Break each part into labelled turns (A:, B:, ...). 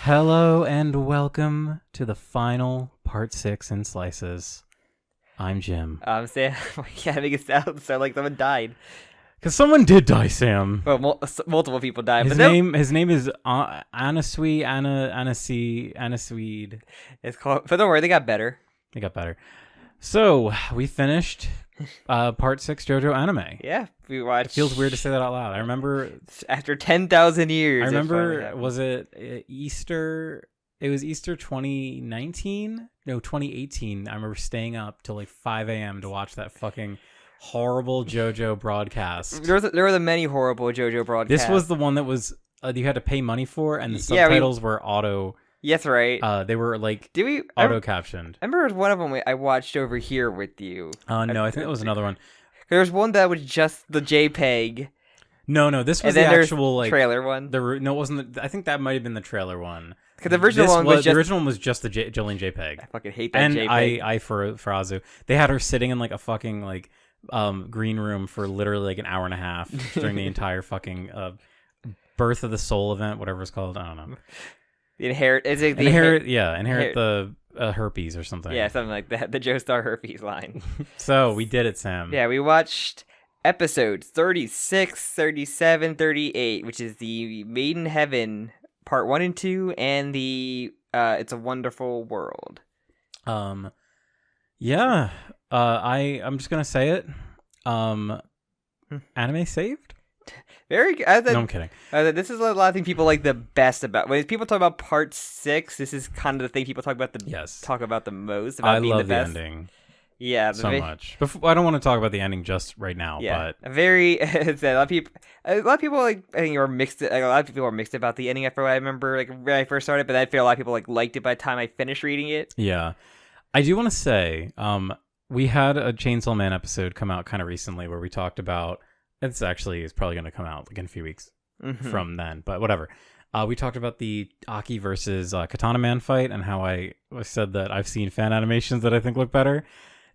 A: Hello and welcome to the final part 6 in Slices. I'm Jim.
B: Sam, I can't make it sound like someone died.
A: Because someone did die, Sam.
B: Well, multiple people died.
A: His name is Anna Swede.
B: It's called, but don't worry, they got better.
A: They got better. So, we finished part 6 JoJo anime.
B: Yeah, we watched.
A: It feels weird to say that out loud. I remember...
B: After 10,000 years.
A: I remember, was it Easter... It was Easter 2019? No, 2018. I remember staying up till like 5 a.m. to watch that fucking horrible JoJo broadcast.
B: There were the many horrible JoJo broadcasts.
A: This was the one that was you had to pay money for, and the subtitles were auto.
B: Yes, right.
A: They were like auto captioned.
B: I remember there was one of them I watched over here with you.
A: No, I think it was another one.
B: There was one that was just the JPEG.
A: No, this was the actual like
B: trailer one.
A: No, it wasn't. I think that might have been the trailer one.
B: Because the original one was just...
A: The original one was just the Jolyne JPEG.
B: I fucking hate that
A: and
B: JPEG.
A: And for Azu. They had her sitting in like a fucking like green room for literally like an hour and a half during the entire fucking Birth of the Soul event, whatever it's called. I don't know.
B: Inherit
A: the herpes or something.
B: Yeah, something like that. The Joestar herpes line.
A: So we did it, Sam.
B: Yeah, we watched episodes 36, 37, 38, which is the Made in Heaven part 1 and 2, and the It's a Wonderful World.
A: I'm just gonna say it. Anime saved.
B: Very good.
A: No, I'm kidding.
B: This is a lot of things people like the best about. When people talk about part 6, this is kind of the thing people talk about the most. About being the best.
A: The ending.
B: Yeah,
A: so much. I don't want to talk about the ending just right now.
B: Yeah,
A: but
B: a lot of people like I think are mixed. Like, a lot of people are mixed about the ending. After what I remember, like when I first started, but I feel a lot of people like liked it by the time I finished reading it.
A: Yeah, I do want to say, we had a Chainsaw Man episode come out kind of recently where we talked about. It's probably going to come out like in a few weeks from then, but whatever. We talked about the Aki versus Katana Man fight and how I said that I've seen fan animations that I think look better.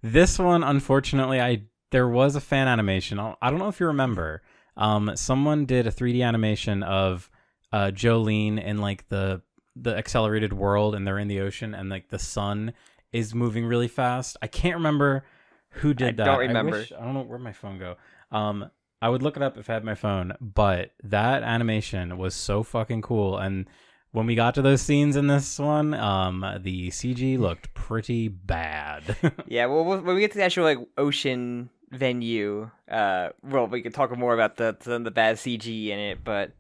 A: This one, unfortunately, there was a fan animation. I don't know if you remember. Someone did a 3D animation of Jolyne in like the accelerated world, and they're in the ocean, and like the sun is moving really fast. I can't remember who did that.
B: I don't remember.
A: I don't know where'd my phone go. I would look it up if I had my phone, but that animation was so fucking cool. And when we got to those scenes in this one, the CG looked pretty bad.
B: Yeah, well, when we get to the actual like ocean venue, we could talk more about the bad CG in it, but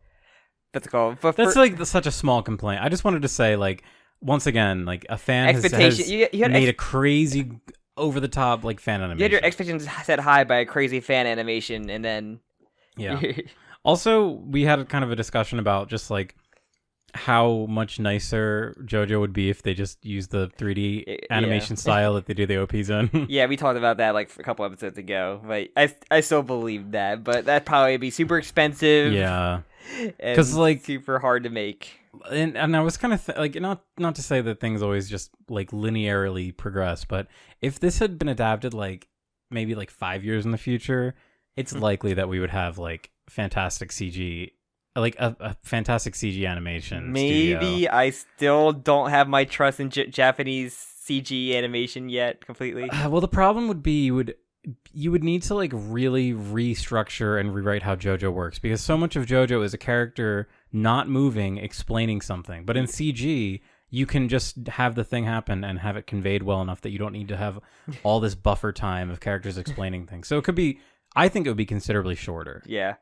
B: that's cool.
A: That's like such a small complaint. I just wanted to say, like, once again, like a fan has made a crazy over the top like fan animation.
B: You had your expectations set high by a crazy fan animation, and then
A: Also, we had kind of a discussion about just like how much nicer JoJo would be if they just used the 3D animation style that they do the OPs in.
B: Yeah, we talked about that like a couple episodes ago, but I still believe that, but that'd probably be super expensive.
A: Yeah, because like
B: super hard to make.
A: And I was kind of like not to say that things always just like linearly progress, but if this had been adapted like maybe like 5 years in the future, it's likely that we would have like fantastic CG, like a fantastic CG animation.
B: Maybe studio. I still don't have my trust in Japanese CG animation yet completely.
A: Well, the problem would be you would need to like really restructure and rewrite how JoJo works, because so much of JoJo is a character not moving, explaining something. But in CG, you can just have the thing happen and have it conveyed well enough that you don't need to have all this buffer time of characters explaining things. So I think it would be considerably shorter.
B: Yeah.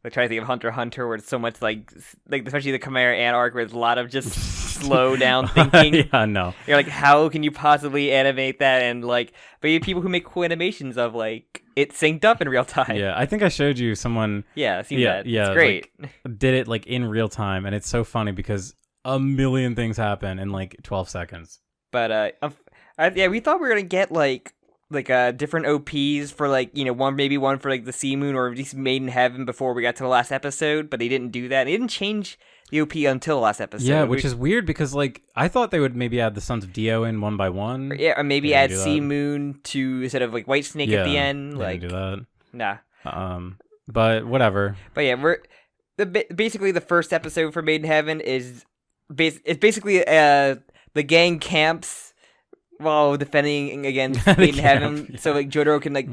B: Like trying to think of Hunter x Hunter, where it's so much like especially the Chimera Ant arc, where it's a lot of just slow down thinking.
A: Yeah, no.
B: You're like, how can you possibly animate that? And like, but you have people who make cool animations of like it synced up in real time.
A: Yeah, I think I showed you someone.
B: Yeah, I've seen that. Yeah, it's great.
A: Like, did it like in real time, and it's so funny because a million things happen in like 12 seconds.
B: But we thought we were gonna get like different OPs for like, you know, one for like the Sea Moon or at least Made in Heaven before we got to the last episode, but they didn't do that. They didn't change the OP until the last episode.
A: Yeah, which is weird because like I thought they would maybe add the Sons of Dio in one by one.
B: Yeah, or maybe add Sea Moon to instead of like White Snake at the end. Like
A: do that.
B: Nah.
A: But whatever.
B: But yeah, basically the first episode for Made in Heaven is it's basically the gang camps while defending against Fate in Heaven,
A: yeah.
B: so like Jotaro can like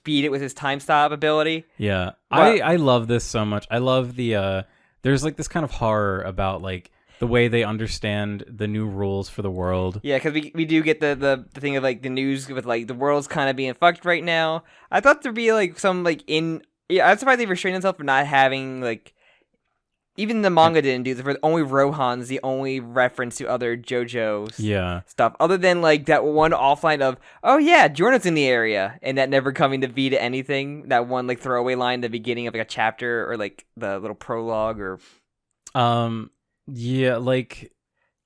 B: beat it with his time stop ability.
A: Yeah,
B: Well,
A: I love this so much. I love the there's like this kind of horror about like the way they understand the new rules for the world.
B: yeah, because we do get the thing of like the news with like the world's kind of being fucked right now. I thought there'd be like some like I'm surprised they restrained themselves for not having like. Even the manga didn't do this. For only Rohan's the only reference to other JoJo's stuff, other than like that one offline of, oh yeah, Jordan's in the area, and that never coming to be to anything. That one like throwaway line at the beginning of like a chapter or like the little prologue or.
A: Yeah, like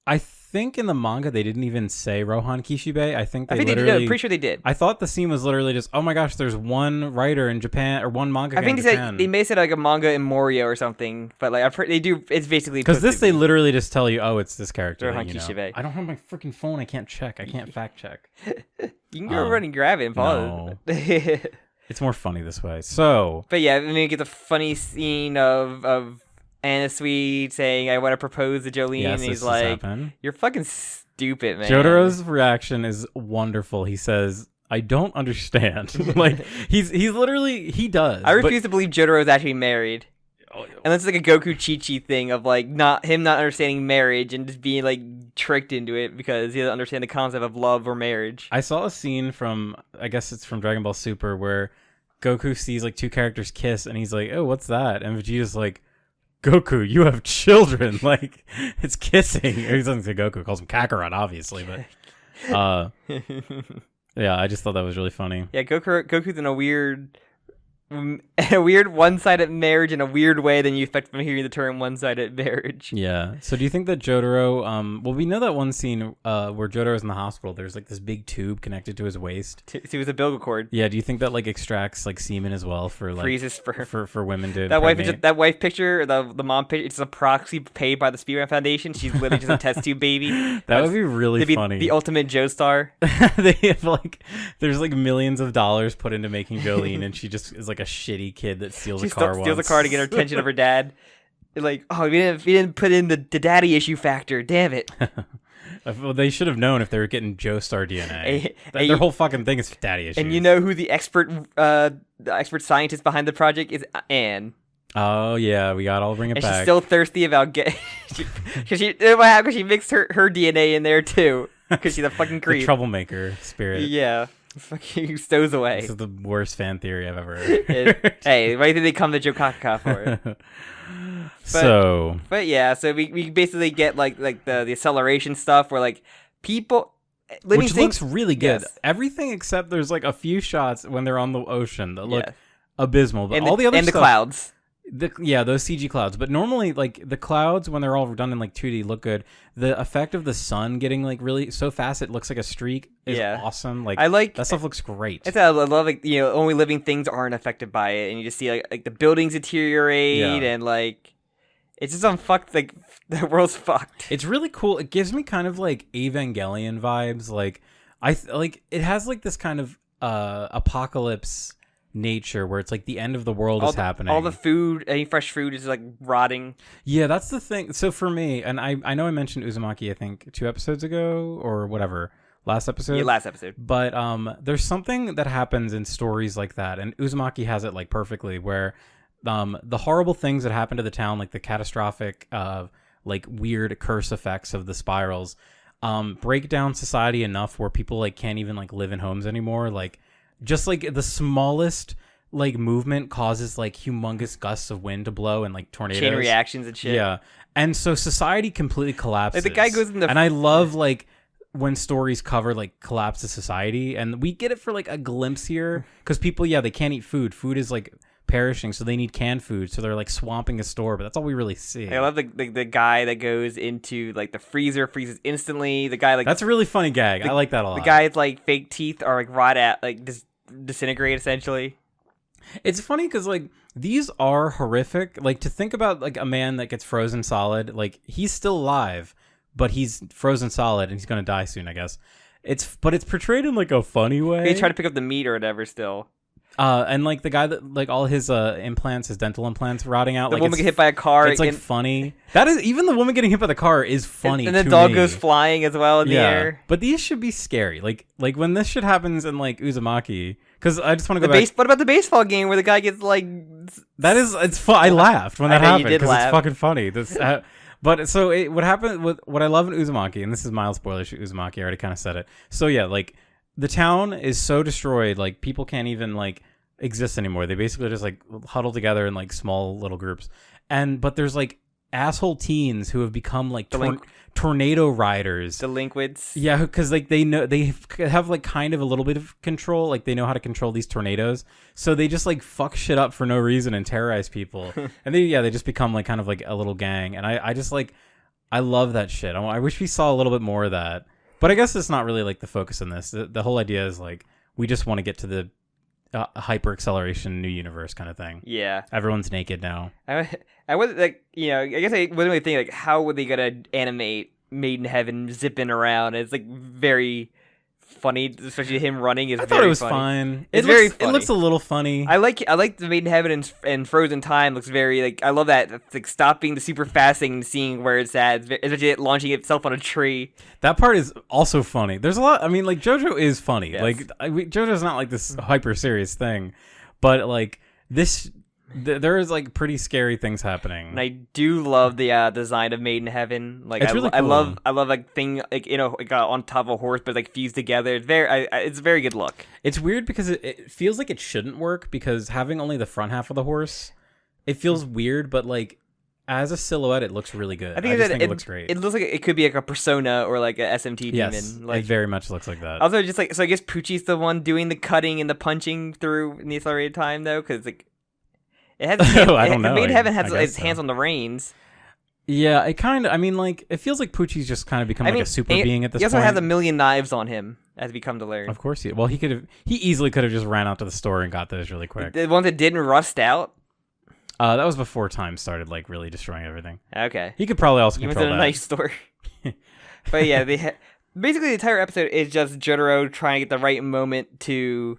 A: I think in the manga they didn't even say Rohan Kishibe. I think
B: they did. I'm pretty sure they did.
A: I thought the scene was literally just, oh my gosh, there's one writer in Japan or one manga.
B: I think they may have said like a manga Emporio or something, but like they do. It's basically
A: because they literally just tell you, oh, it's this character.
B: Rohan Kishibe.
A: I don't have my freaking phone. I can't check. I can't fact check.
B: You can go run and grab it and pause.
A: No. It's more funny this way. So,
B: but yeah, we get the funny scene of Anna Sweet saying, I want to propose to Jolyne, and he's like, you're fucking stupid, man.
A: Jotaro's reaction is wonderful. He says, I don't understand. Like, he's literally, he does.
B: I refuse to believe Jotaro's actually married. And that's like a Goku Chi-Chi thing of like not understanding marriage and just being like tricked into it because he doesn't understand the concept of love or marriage.
A: I saw a scene from, I guess it's from Dragon Ball Super, where Goku sees like two characters kiss and he's like, oh, what's that? And Vegeta's like, Goku, you have children. Like, it's kissing. He doesn't say Goku, he calls him Kakarot, obviously, but yeah, I just thought that was really funny.
B: Yeah, Goku's in a weird one-sided marriage in a weird way than you expect from hearing the term one-sided marriage.
A: Yeah. So do you think that Jotaro, well, we know that one scene where Jotaro's in the hospital, there's like this big tube connected to his waist.
B: To his umbilical cord.
A: Yeah. Do you think that like extracts like semen as well for like
B: freezes sperm
A: for women to
B: that wife picture, the mom picture, it's a proxy paid by the Speedrun Foundation. She's literally just a test tube baby.
A: That would be really funny.
B: The ultimate Joestar.
A: They have like, there's like millions of dollars put into making Jolyne, and she just is like a shitty kid that steals a car
B: steals a car to get her attention of her dad. Like, oh, we didn't put in the daddy issue factor. Damn it.
A: Well, they should have known if they were getting Joestar DNA. Their whole fucking thing is daddy issues.
B: And you know who the expert scientist behind the project is? Anne.
A: Oh yeah, we gotta all bring it back.
B: She's still thirsty about getting because she mixed her DNA in there too because she's a fucking creep.
A: The troublemaker spirit.
B: Yeah. Fucking stows away.
A: This is the worst fan theory I've ever heard.
B: Hey, why do they come to Jokaka for it? But yeah, so we basically get like the acceleration stuff where like people living
A: which
B: things
A: looks really good.
B: Yes.
A: Everything except there's like a few shots when they're on the ocean that look abysmal, but all the other
B: and
A: stuff,
B: the clouds.
A: Those CG clouds. But normally, like the clouds when they're all done in like 2D look good. The effect of the sun getting like really so fast it looks like a streak is awesome. Like, I like that stuff looks great.
B: I love like only living things aren't affected by it, and you just see like the buildings deteriorate and like it's just unfucked. Like the world's fucked.
A: It's really cool. It gives me kind of like Evangelion vibes. Like it has like this kind of apocalypse nature where it's like the end of the world is happening.
B: All the food, any fresh food is like rotting.
A: Yeah, that's the thing. So for me, and I know I mentioned Uzumaki, I think 2 episodes ago or whatever, last episode.
B: Yeah, last episode.
A: But there's something that happens in stories like that, and Uzumaki has it like perfectly, where the horrible things that happen to the town, like the catastrophic like weird curse effects of the spirals, break down society enough where people like can't even like live in homes anymore. Like just like the smallest like movement causes like humongous gusts of wind to blow and like tornadoes,
B: chain reactions and shit.
A: Yeah, and so society completely collapses.
B: Like the guy goes in the
A: and I love like when stories cover like collapse of society, and we get it for like a glimpse here because people, they can't eat food. Food is like perishing, so they need canned food, so they're like swamping a store, but that's all we really see.
B: I love the guy that goes into like the freezer, freezes instantly. The guy like
A: that's a really funny gag. I like that a lot.
B: The guy's like fake teeth are like rot at like disintegrate essentially.
A: It's funny because like these are horrific. Like to think about like a man that gets frozen solid, like he's still alive, but he's frozen solid and he's gonna die soon, I guess. But it's portrayed in like a funny way.
B: They try to pick up the meat or whatever still.
A: And like the guy that like all his implants, his dental implants rotting out.
B: The
A: like
B: woman get hit by a car.
A: It's like funny. That is even the woman getting hit by the car is funny.
B: And the dog goes flying as well in the air.
A: But these should be scary. Like when this shit happens in like Uzumaki. Because I just want to go back.
B: What about the baseball game where the guy gets like?
A: It's fun. I laughed when that happened because it's fucking funny. But so what happened with what I love in Uzumaki, and this is mild spoilers for Uzumaki. I already kind of said it. So yeah, like the town is so destroyed, like people can't even like exist anymore. They basically just like huddle together in like small little groups, but there's like asshole teens who have become like tornado riders,
B: delinquents.
A: Yeah, because like they know they have like kind of a little bit of control, like they know how to control these tornadoes, so they just like fuck shit up for no reason and terrorize people. And they just become like kind of like a little gang, and I just like I love that shit. I wish we saw a little bit more of that, but I guess it's not really like the focus in this. The whole idea is like we just want to get to the hyper acceleration new universe kind of thing.
B: Yeah,
A: everyone's naked now.
B: I wasn't like, I guess I wasn't really thinking like how were they gonna animate Made in Heaven zipping around. It's like very funny, especially him running. I
A: thought it was
B: funny.
A: Fine.
B: It's very funny.
A: It looks a little funny.
B: I like the Made in Heaven and Frozen Time looks very like I love that. It's like stopping the super fast thing and seeing where it's at, especially it launching itself on a tree.
A: That part is also funny. There's a lot. I mean, like JoJo is funny.
B: Yes.
A: Like JoJo's not like this hyper serious thing, but like this. There is like pretty scary things happening,
B: and I do love the design of Made in Heaven. Like
A: it's really cool.
B: I love like thing like like on top of a horse, but like fused together. It's a very good look.
A: It's weird because it feels like it shouldn't work because having only the front half of the horse, it feels weird. But like as a silhouette, it looks really good. I think it looks great.
B: It looks like it could be like a Persona or like a SMT demon. Like
A: it very much looks like that.
B: Also, just like so, I guess Pucci's the one doing the cutting and the punching through in the accelerated time though, because like. It has.
A: I don't know.
B: Made in Heaven has its hands on the reins.
A: Yeah, it kind of. I mean, like it feels like Pucci's just kind of become like a super being at this point.
B: He also has a million knives on him, as we come to learn.
A: Of course, he easily could have just ran out to the store and got those really quick.
B: The ones that didn't rust out.
A: That was before time started like really destroying everything.
B: Okay.
A: He could probably also control that.
B: He was in a nice store. But yeah, basically the entire episode is just Jotaro trying to get the right moment to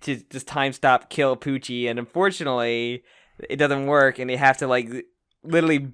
B: just time stop kill Pucci, and unfortunately it doesn't work, and they have to like literally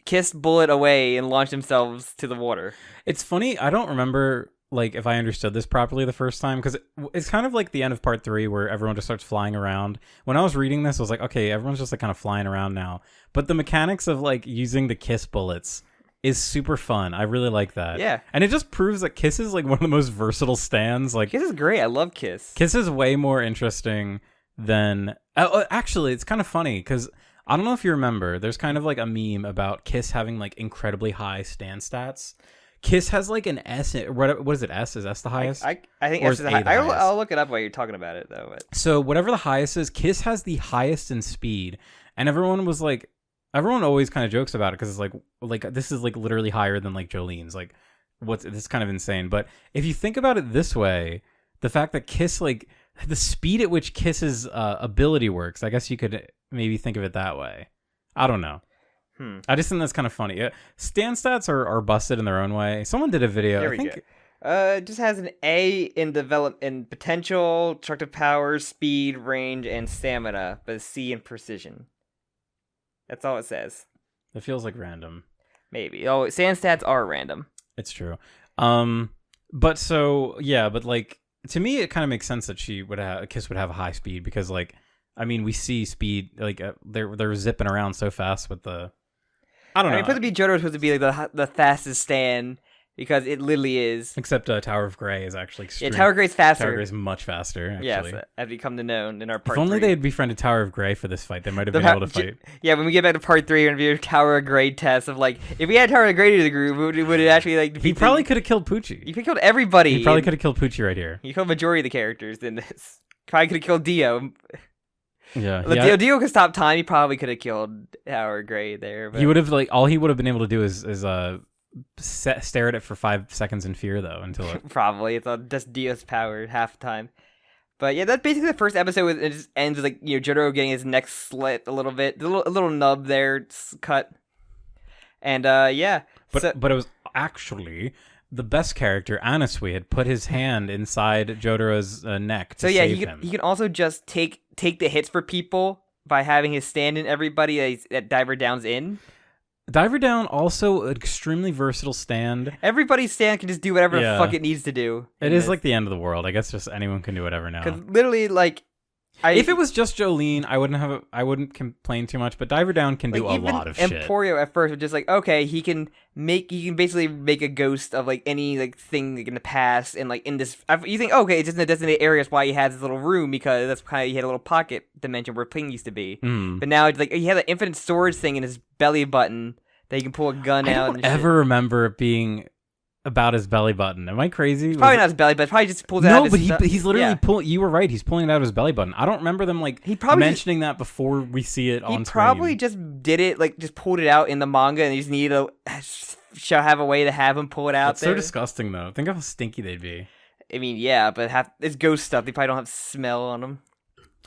B: kiss bullet away and launch themselves to the water.
A: It's funny, I don't remember like if I understood this properly the first time, because it's kind of like the end of part 3 where everyone just starts flying around. When I was reading this, I was like, okay, everyone's just like kind of flying around now, but the mechanics of like using the kiss bullets is super fun. I really like that.
B: Yeah.
A: And it just proves that Kiss is like one of the most versatile stands. Like
B: Kiss is great. I love Kiss.
A: Kiss is way more interesting than... actually, it's kind of funny because I don't know if you remember, there's kind of like a meme about Kiss having like incredibly high stand stats. Kiss has like an S. What is it? S? Is S the highest?
B: I think S is the highest. I'll look it up while you're talking about it though. But.
A: So whatever the highest is, Kiss has the highest in speed. And everyone always kind of jokes about it because it's like this is like literally higher than like Jolyne's. Like, this is kind of insane. But if you think about it this way, the fact that Kiss, like the speed at which Kiss's ability works, I guess you could maybe think of it that way. I don't know. I just think that's kind of funny. Stand stats are busted in their own way. Someone did a video.
B: There we go. It just has an A in potential, destructive power, speed, range, and stamina, but a C in precision. That's all it says.
A: It feels like random.
B: Maybe. Oh, sand stats are random.
A: It's true. But so yeah, but like to me, it kind of makes sense that Kiss would have a high speed because like, I mean, we see speed like they're zipping around so fast with the. I don't know.
B: Supposed to be Jotaro supposed to be like the fastest stand. Because it literally is.
A: Except Tower of Grey is actually extreme.
B: Yeah, Tower of Grey's faster.
A: Tower of Grey's much faster, actually.
B: Yes, as we come to know in our part 3.
A: If only they had befriended Tower of Grey for this fight, they might have been able to fight.
B: Yeah, when we get back to part 3, we're going to be a Tower of Grey test of like, if we had Tower of Grey to the group, would it actually like...
A: He probably could have killed Pucci.
B: He could have killed everybody.
A: He probably could have killed Pucci right here.
B: He killed the majority of the characters in this. Probably could have killed Dio.
A: Yeah.
B: Dio could stop time. He probably could have killed Tower of Grey there. But...
A: He would have, like, all he would have been able to do is stare at it for 5 seconds in fear though until it...
B: Probably it's just Dio's power half the time. But yeah, that's basically the first episode. It just ends with like Jotaro getting his neck slit a little bit, a little nub there cut, and yeah.
A: But it was actually the best character, Anasui, had put his hand inside Jotaro's neck to save him.
B: He can also just take the hits for people by having his stand in everybody that Diver Down's in.
A: Diver Down, also an extremely versatile stand.
B: Everybody's stand can just do whatever the fuck it needs to do.
A: It is like the end of the world. I guess just anyone can do whatever now.
B: Because literally, like...
A: if it was just Jolyne, I wouldn't complain too much, but Diver Down can do a lot of shit.
B: Emporio at first was just like, okay, he can basically make a ghost of like any like thing like, in the past, and like in this, you think, okay, it's just in the designated areas why he has this little room, because that's kind of, he had a little pocket dimension where Ping used to be. But now it's like he had an infinite storage thing in his belly button that he can pull a gun out. I don't
A: ever remember it being about his belly button. Am I crazy?
B: It's probably not his belly button. Probably just pulled it out.
A: No, but he's literally pulling. You were right. He's pulling it out of his belly button. I don't remember them mentioning that before we see it on screen. He
B: probably just did it, like just pulled it out in the manga, and he just needed to have a way to have him pull it out. It's
A: so disgusting, though. Think of how stinky they'd be.
B: I mean, yeah, but it's ghost stuff. They probably don't have smell on them.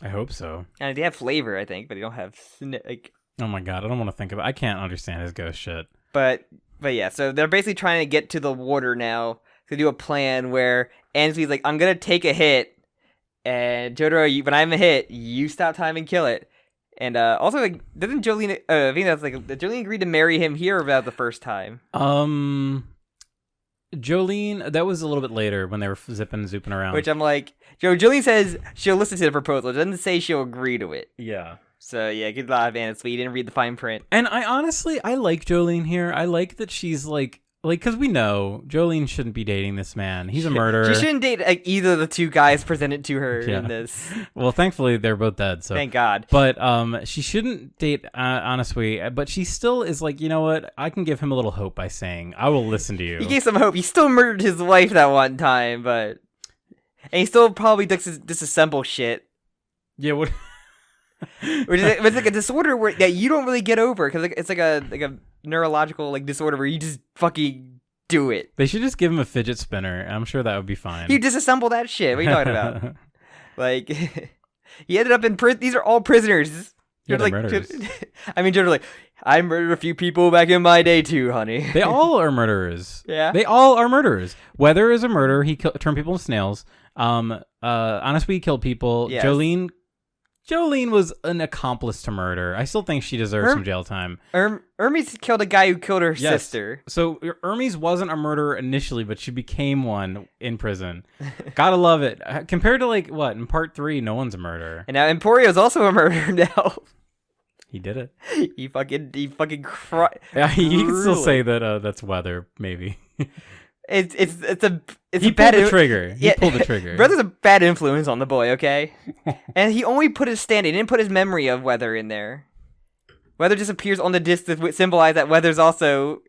A: I hope so.
B: And they have flavor, I think, but they don't have like.
A: Oh my god, I don't want to think about it. I can't understand his ghost shit.
B: But yeah, so they're basically trying to get to the water now to do a plan where Anasui's like, I'm gonna take a hit, and Jotaro, when I'm a hit, you stop time and kill it. And also, like, doesn't Jolyne? I think that's like, did Jolyne agree to marry him here about the first time?
A: Jolyne, that was a little bit later when they were zooping around.
B: Which I'm like, Jolyne says she'll listen to the proposal. It doesn't say she'll agree to it.
A: Yeah.
B: So yeah, good luck, Anasui. You didn't read the fine print.
A: And I like Jolyne here. I like that she's like, because we know Jolyne shouldn't be dating this man. He's a murderer.
B: She shouldn't date either of the two guys presented to her in this.
A: Well, thankfully they're both dead. So
B: thank God.
A: But she shouldn't date Anasui. But she still is like, you know what? I can give him a little hope by saying, I will listen to you.
B: He gave some hope. He still murdered his wife that one time, and he still probably disassemble shit.
A: Yeah. What?
B: Which is it's like a disorder that you don't really get over, because it's like a neurological like disorder where you just fucking do it.
A: They should just give him a fidget spinner. I'm sure that would be fine.
B: You disassemble that shit. What are you talking about? Like, he ended up in prison. These are all prisoners.
A: Yeah, they're murderers.
B: I mean, generally, I murdered a few people back in my day too, honey.
A: They all are murderers.
B: Yeah,
A: they all are murderers. Weather is a murderer. He turned people into snails. Anasui killed people.
B: Yes.
A: Jolyne was an accomplice to murder. I still think she deserves some jail time.
B: Hermes killed a guy who killed her sister.
A: So Hermes wasn't a murderer initially, but she became one in prison. Gotta love it. Compared to in part 3, no one's a murderer.
B: And now Emporio is also a murderer now.
A: He did it.
B: He fucking cried.
A: Yeah, you can still say that that's weather, maybe.
B: He
A: pulled the trigger. He pulled the trigger.
B: Brother's a bad influence on the boy, okay? And he only put his stand. He didn't put his memory of Weather in there. Weather just appears on the disc to symbolize that Weather's also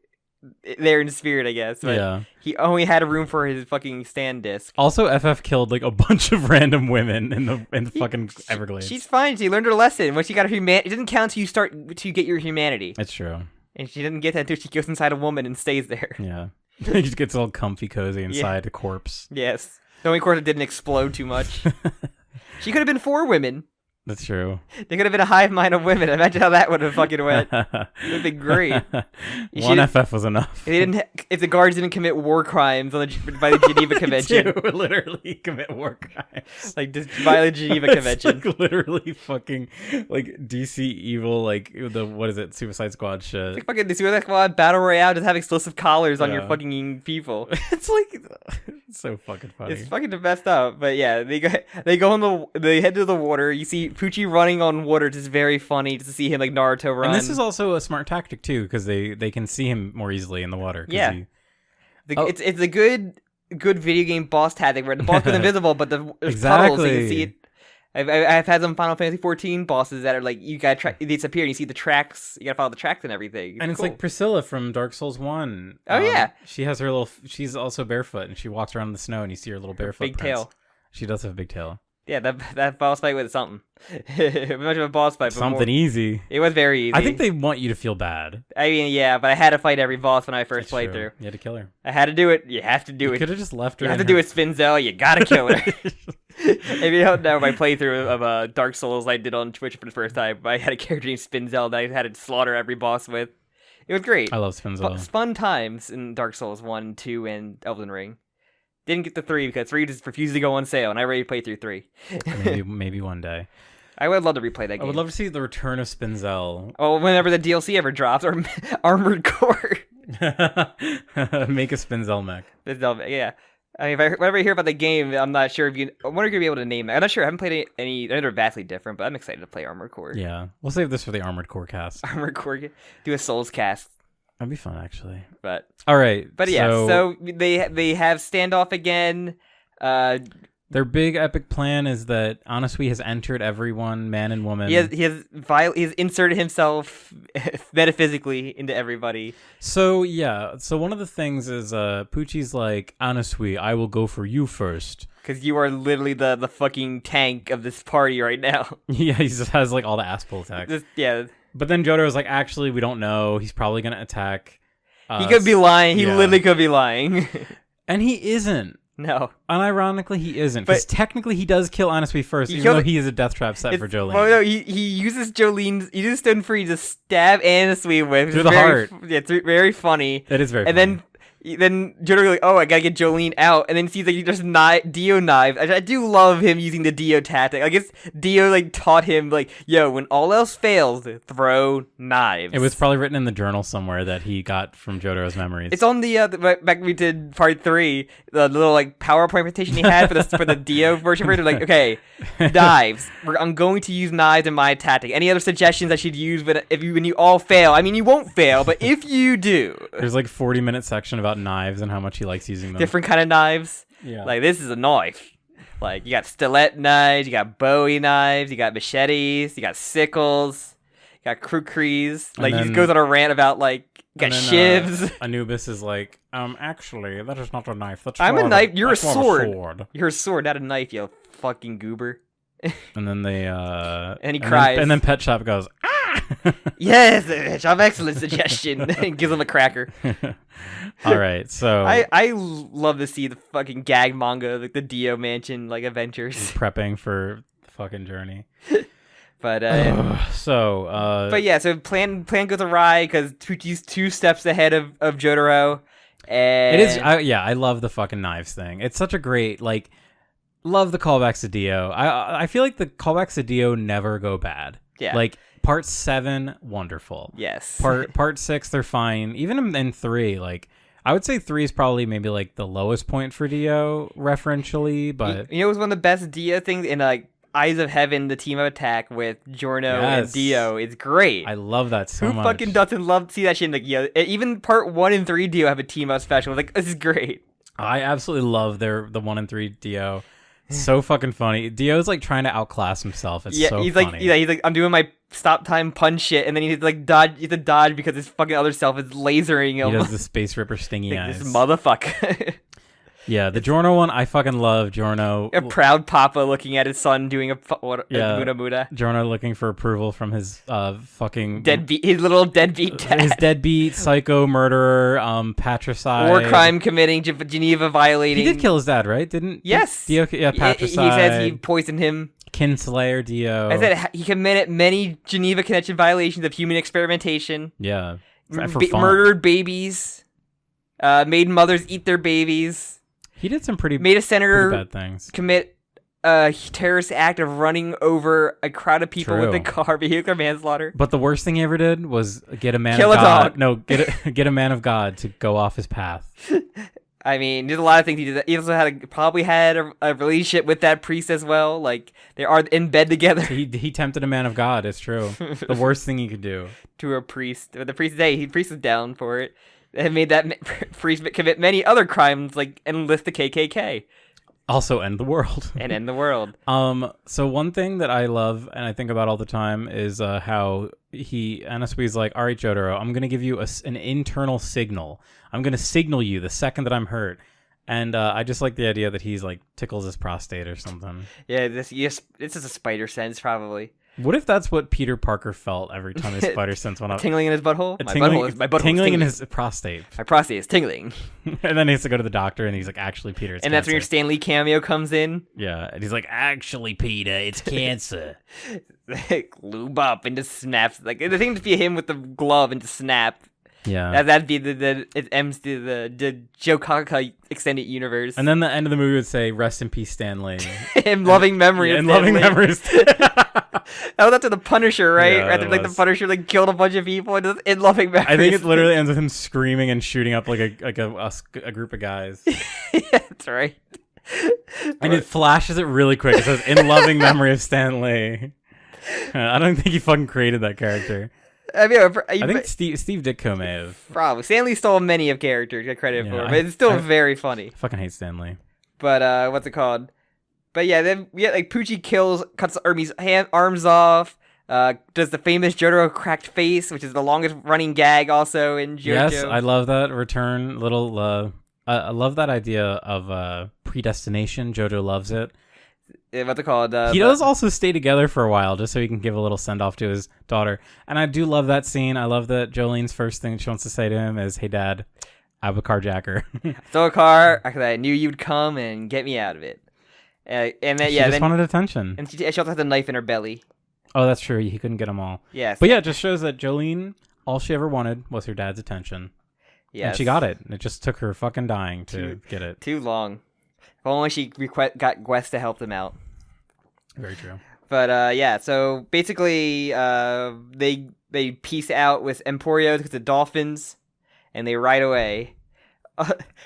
B: there in spirit, I guess. But
A: yeah.
B: He only had a room for his fucking stand disc.
A: Also, FF killed a bunch of random women in the fucking Everglades.
B: She's fine. She learned her lesson. When she got her it doesn't count until you start to get your humanity.
A: It's true.
B: And she didn't get that until she goes inside a woman and stays there.
A: Yeah. He just gets all comfy cozy inside a corpse.
B: Yes. The only corpse that didn't explode too much. She could have been 4 women.
A: That's true.
B: They could have been a hive mind of women. Imagine how that would have fucking went. It would have been great.
A: One FF was enough.
B: If the guards didn't commit war crimes by the Geneva Convention.
A: To literally commit war crimes.
B: By the Geneva Convention.
A: Literally fucking DC evil, what is it, Suicide Squad shit.
B: It's fucking the Suicide Squad Battle Royale, just have explosive collars on your fucking people.
A: It's so fucking funny.
B: It's fucking messed up. But yeah, they head to the water. You see Pucci running on water, just very funny to see him like Naruto run.
A: And this is also a smart tactic too, because they can see him more easily in the water.
B: Yeah, it's a good video game boss tactic where the boss is invisible, but there's puddles, so you can see it. I've had some Final Fantasy 14 bosses that are like, you gotta they disappear and you see the tracks. You gotta follow the tracks and everything.
A: And it's like Priscilla from Dark Souls 1.
B: Oh yeah,
A: she has her she's also barefoot and she walks around in the snow and you see her little barefoot
B: big tail.
A: She does have a big tail.
B: Yeah, that boss fight was something. Much of a boss fight.
A: Something easy.
B: It was very easy.
A: I think they want you to feel bad.
B: I mean, yeah, but I had to fight every boss when I first played through.
A: You had to kill her.
B: I had to do it. You have to do it.
A: You could have just left her.
B: You have to do it, Spinzel. You gotta kill her. If you don't know my playthrough of Dark Souls I did on Twitch for the first time, I had a character named Spinzel that I had to slaughter every boss with. It was great.
A: I love Spinzel.
B: Fun times in Dark Souls 1, 2, and Elden Ring. Didn't get the 3 because 3 just refused to go on sale, and I already played through 3.
A: maybe one day.
B: I would love to replay that game.
A: I would love to see the return of Spinzel.
B: Oh, whenever the DLC ever drops, or Armored Core.
A: Make a Spinzel mech.
B: Yeah. I mean, whenever I hear about the game, I'm not sure if you. I wonder if you'll be able to name it. I'm not sure. I haven't played any. They're vastly different, but I'm excited to play Armored Core.
A: Yeah, we'll save this for the Armored Core cast.
B: Armored Core, do a Souls cast.
A: That'd be fun, actually.
B: But
A: all right.
B: But yeah, so they have standoff again.
A: Their big epic plan is that Anasui has entered everyone, man and woman.
B: He has inserted himself metaphysically into everybody.
A: So yeah, so one of the things is Pucci's like, Anasui, I will go for you first.
B: Because you are literally the fucking tank of this party right now.
A: Yeah, he just has like all the Aspel attacks.
B: Yeah.
A: But then Jotaro's like, actually, we don't know. He's probably gonna attack.
B: He could be lying. He literally could be lying.
A: And he isn't.
B: No.
A: Unironically, he isn't. Because technically, he does kill Anasui first, even though he is a death trap set for Jolyne.
B: Well, no, he uses Jolyne's... He uses Stone Free to stab Anasui with.
A: Through the heart.
B: Yeah, it's very funny.
A: That is very funny.
B: And then Jotaro like, oh, I gotta get Jolyne out, and then sees like he just Dio knives. I do love him using the Dio tactic. I guess Dio like taught him like, yo, when all else fails, throw knives.
A: It was probably written in the journal somewhere that he got from Jotaro's memories.
B: It's on the back when we did part 3, the little like PowerPoint presentation he had for the Dio version. Where they're like, okay, knives. I'm going to use knives in my tactic. Any other suggestions I should use? But when you all fail, I mean you won't fail, but if you do,
A: there's like 40-minute section about knives and how much he likes using them.
B: Different kind of knives.
A: Yeah.
B: Like this is a knife. Like you got stiletto knives, you got Bowie knives, you got machetes, you got sickles, you got kukris. Like he goes on a rant about like you got shivs.
A: Anubis is like, actually, that is not a knife.
B: I'm a knife. You're a sword. You're a sword, not a knife. You fucking goober.
A: And then they
B: and he cries.
A: And then Pet Shop goes, ah!
B: Yes, bitch, I'm excellent suggestion. And gives him a cracker.
A: All right, so
B: I love to see the fucking gag manga, like the Dio Mansion like adventures.
A: Prepping for the fucking journey.
B: But
A: but
B: yeah, so plan goes awry because Pucci's 2 steps ahead of Jotaro. And
A: it is I love the fucking knives thing. It's such a great like. Love the callbacks to Dio. I feel like the callbacks to Dio never go bad.
B: Yeah.
A: Like part 7, wonderful.
B: Yes.
A: Part 6, they're fine. Even in 3, like I would say 3 is probably maybe like the lowest point for Dio referentially, but
B: you know, it was one of the best Dio things in like Eyes of Heaven, the team of attack with Giorno and Dio. It's great.
A: I love that so much.
B: Who fucking doesn't love to see that shit? Like, yeah, even part 1 and 3 Dio have a team up special. Like, this is great.
A: I absolutely love the 1 and 3 Dio. So fucking funny. Dio's like trying to outclass himself. It's so
B: he's
A: funny.
B: Like, he's like, I'm doing my stop time punch shit, and then he's like dodge. He's a dodge because his fucking other self is lasering him.
A: He does the Space Ripper stingy
B: like,
A: eyes.
B: This motherfucker.
A: Yeah, the Giorno one, I fucking love Giorno.
B: A proud papa looking at his son doing a muda muda.
A: Giorno looking for approval from his fucking
B: his little deadbeat dad.
A: His deadbeat psycho murderer, patricide,
B: war crime committing, Geneva violating.
A: He did kill his dad, right?
B: Yes.
A: Dio, patricide.
B: He says he poisoned him.
A: Kinslayer Dio.
B: I said he committed many Geneva Convention violations of human experimentation.
A: Yeah.
B: Murdered babies. Made mothers eat their babies.
A: He did some pretty
B: made a senator
A: bad things.
B: Commit a terrorist act of running over a crowd of people with a car, vehicular manslaughter.
A: But the worst thing he ever did was get a man
B: Kill
A: of
B: a
A: God.
B: dog.
A: No, get a man of God to go off his path.
B: I mean, there's a lot of things he did. He also probably had a relationship with that priest as well. Like they are in bed together.
A: He tempted a man of God. It's true. The worst thing he could do
B: to a priest. The priest, priest is down for it. And made that priest commit many other crimes, like enlist the KKK.
A: Also end the world.
B: And end the world.
A: So one thing that I love and I think about all the time is how Anasui's like, all right, Jotaro, I'm going to give you an internal signal. I'm going to signal you the second that I'm hurt. And I just like the idea that he's like tickles his prostate or something.
B: Yeah, this is a spider sense, probably.
A: What if that's what Peter Parker felt every time his spider sense went up?
B: Tingling in his butthole? My butthole
A: tingling in his prostate.
B: My prostate is tingling.
A: And then he has to go to the doctor, and he's like, actually, Peter, it's
B: cancer.
A: And
B: that's when your Stan Lee cameo comes in?
A: Yeah, and he's like, actually, Peter, it's cancer.
B: Lube up and just snaps. Like, the thing to be him with the glove and just snap.
A: Yeah.
B: That'd be it ends the Joe Kaka extended universe.
A: And then the end of the movie would say, "Rest in peace, Stanley."
B: In loving memory.
A: In loving memories.
B: That was after the Punisher, right?
A: Yeah,
B: After the Punisher killed a bunch of people and just in loving memories.
A: I think it literally ends with him screaming and shooting up like a group of guys.
B: Yeah, that's right.
A: And it flashes it really quick. It says, "In loving memory of Stanley." I don't think he fucking created that character.
B: I mean,
A: I think Steve Ditko may have.
B: Probably. Stanley stole many of characters, get credit for, but it's still very funny.
A: I fucking hate Stanley.
B: But what's it called? But yeah, then we get like Pucci cuts Ermi's arms off. Does the famous JoJo cracked face, which is the longest running gag also in JoJo.
A: Yes, I love that return little. I love that idea of predestination. JoJo loves it.
B: What's it called?
A: He does also stay together for a while just so he can give a little send off to his daughter. And I do love that scene. I love that Jolyne's first thing she wants to say to him is, "Hey, Dad, I have a carjacker."
B: Stole a car. I knew you'd come and get me out of it. And then
A: she just wanted attention.
B: And she also has a knife in her belly.
A: Oh, that's true. He couldn't get them all.
B: Yes.
A: But yeah, it just shows that Jolyne, all she ever wanted was her dad's attention. Yes. And she got it. It just took her fucking dying to get it.
B: Too long. If only she got Gwes to help them out.
A: Very true.
B: But yeah, so basically they peace out with Emporio because the dolphins, and they ride away.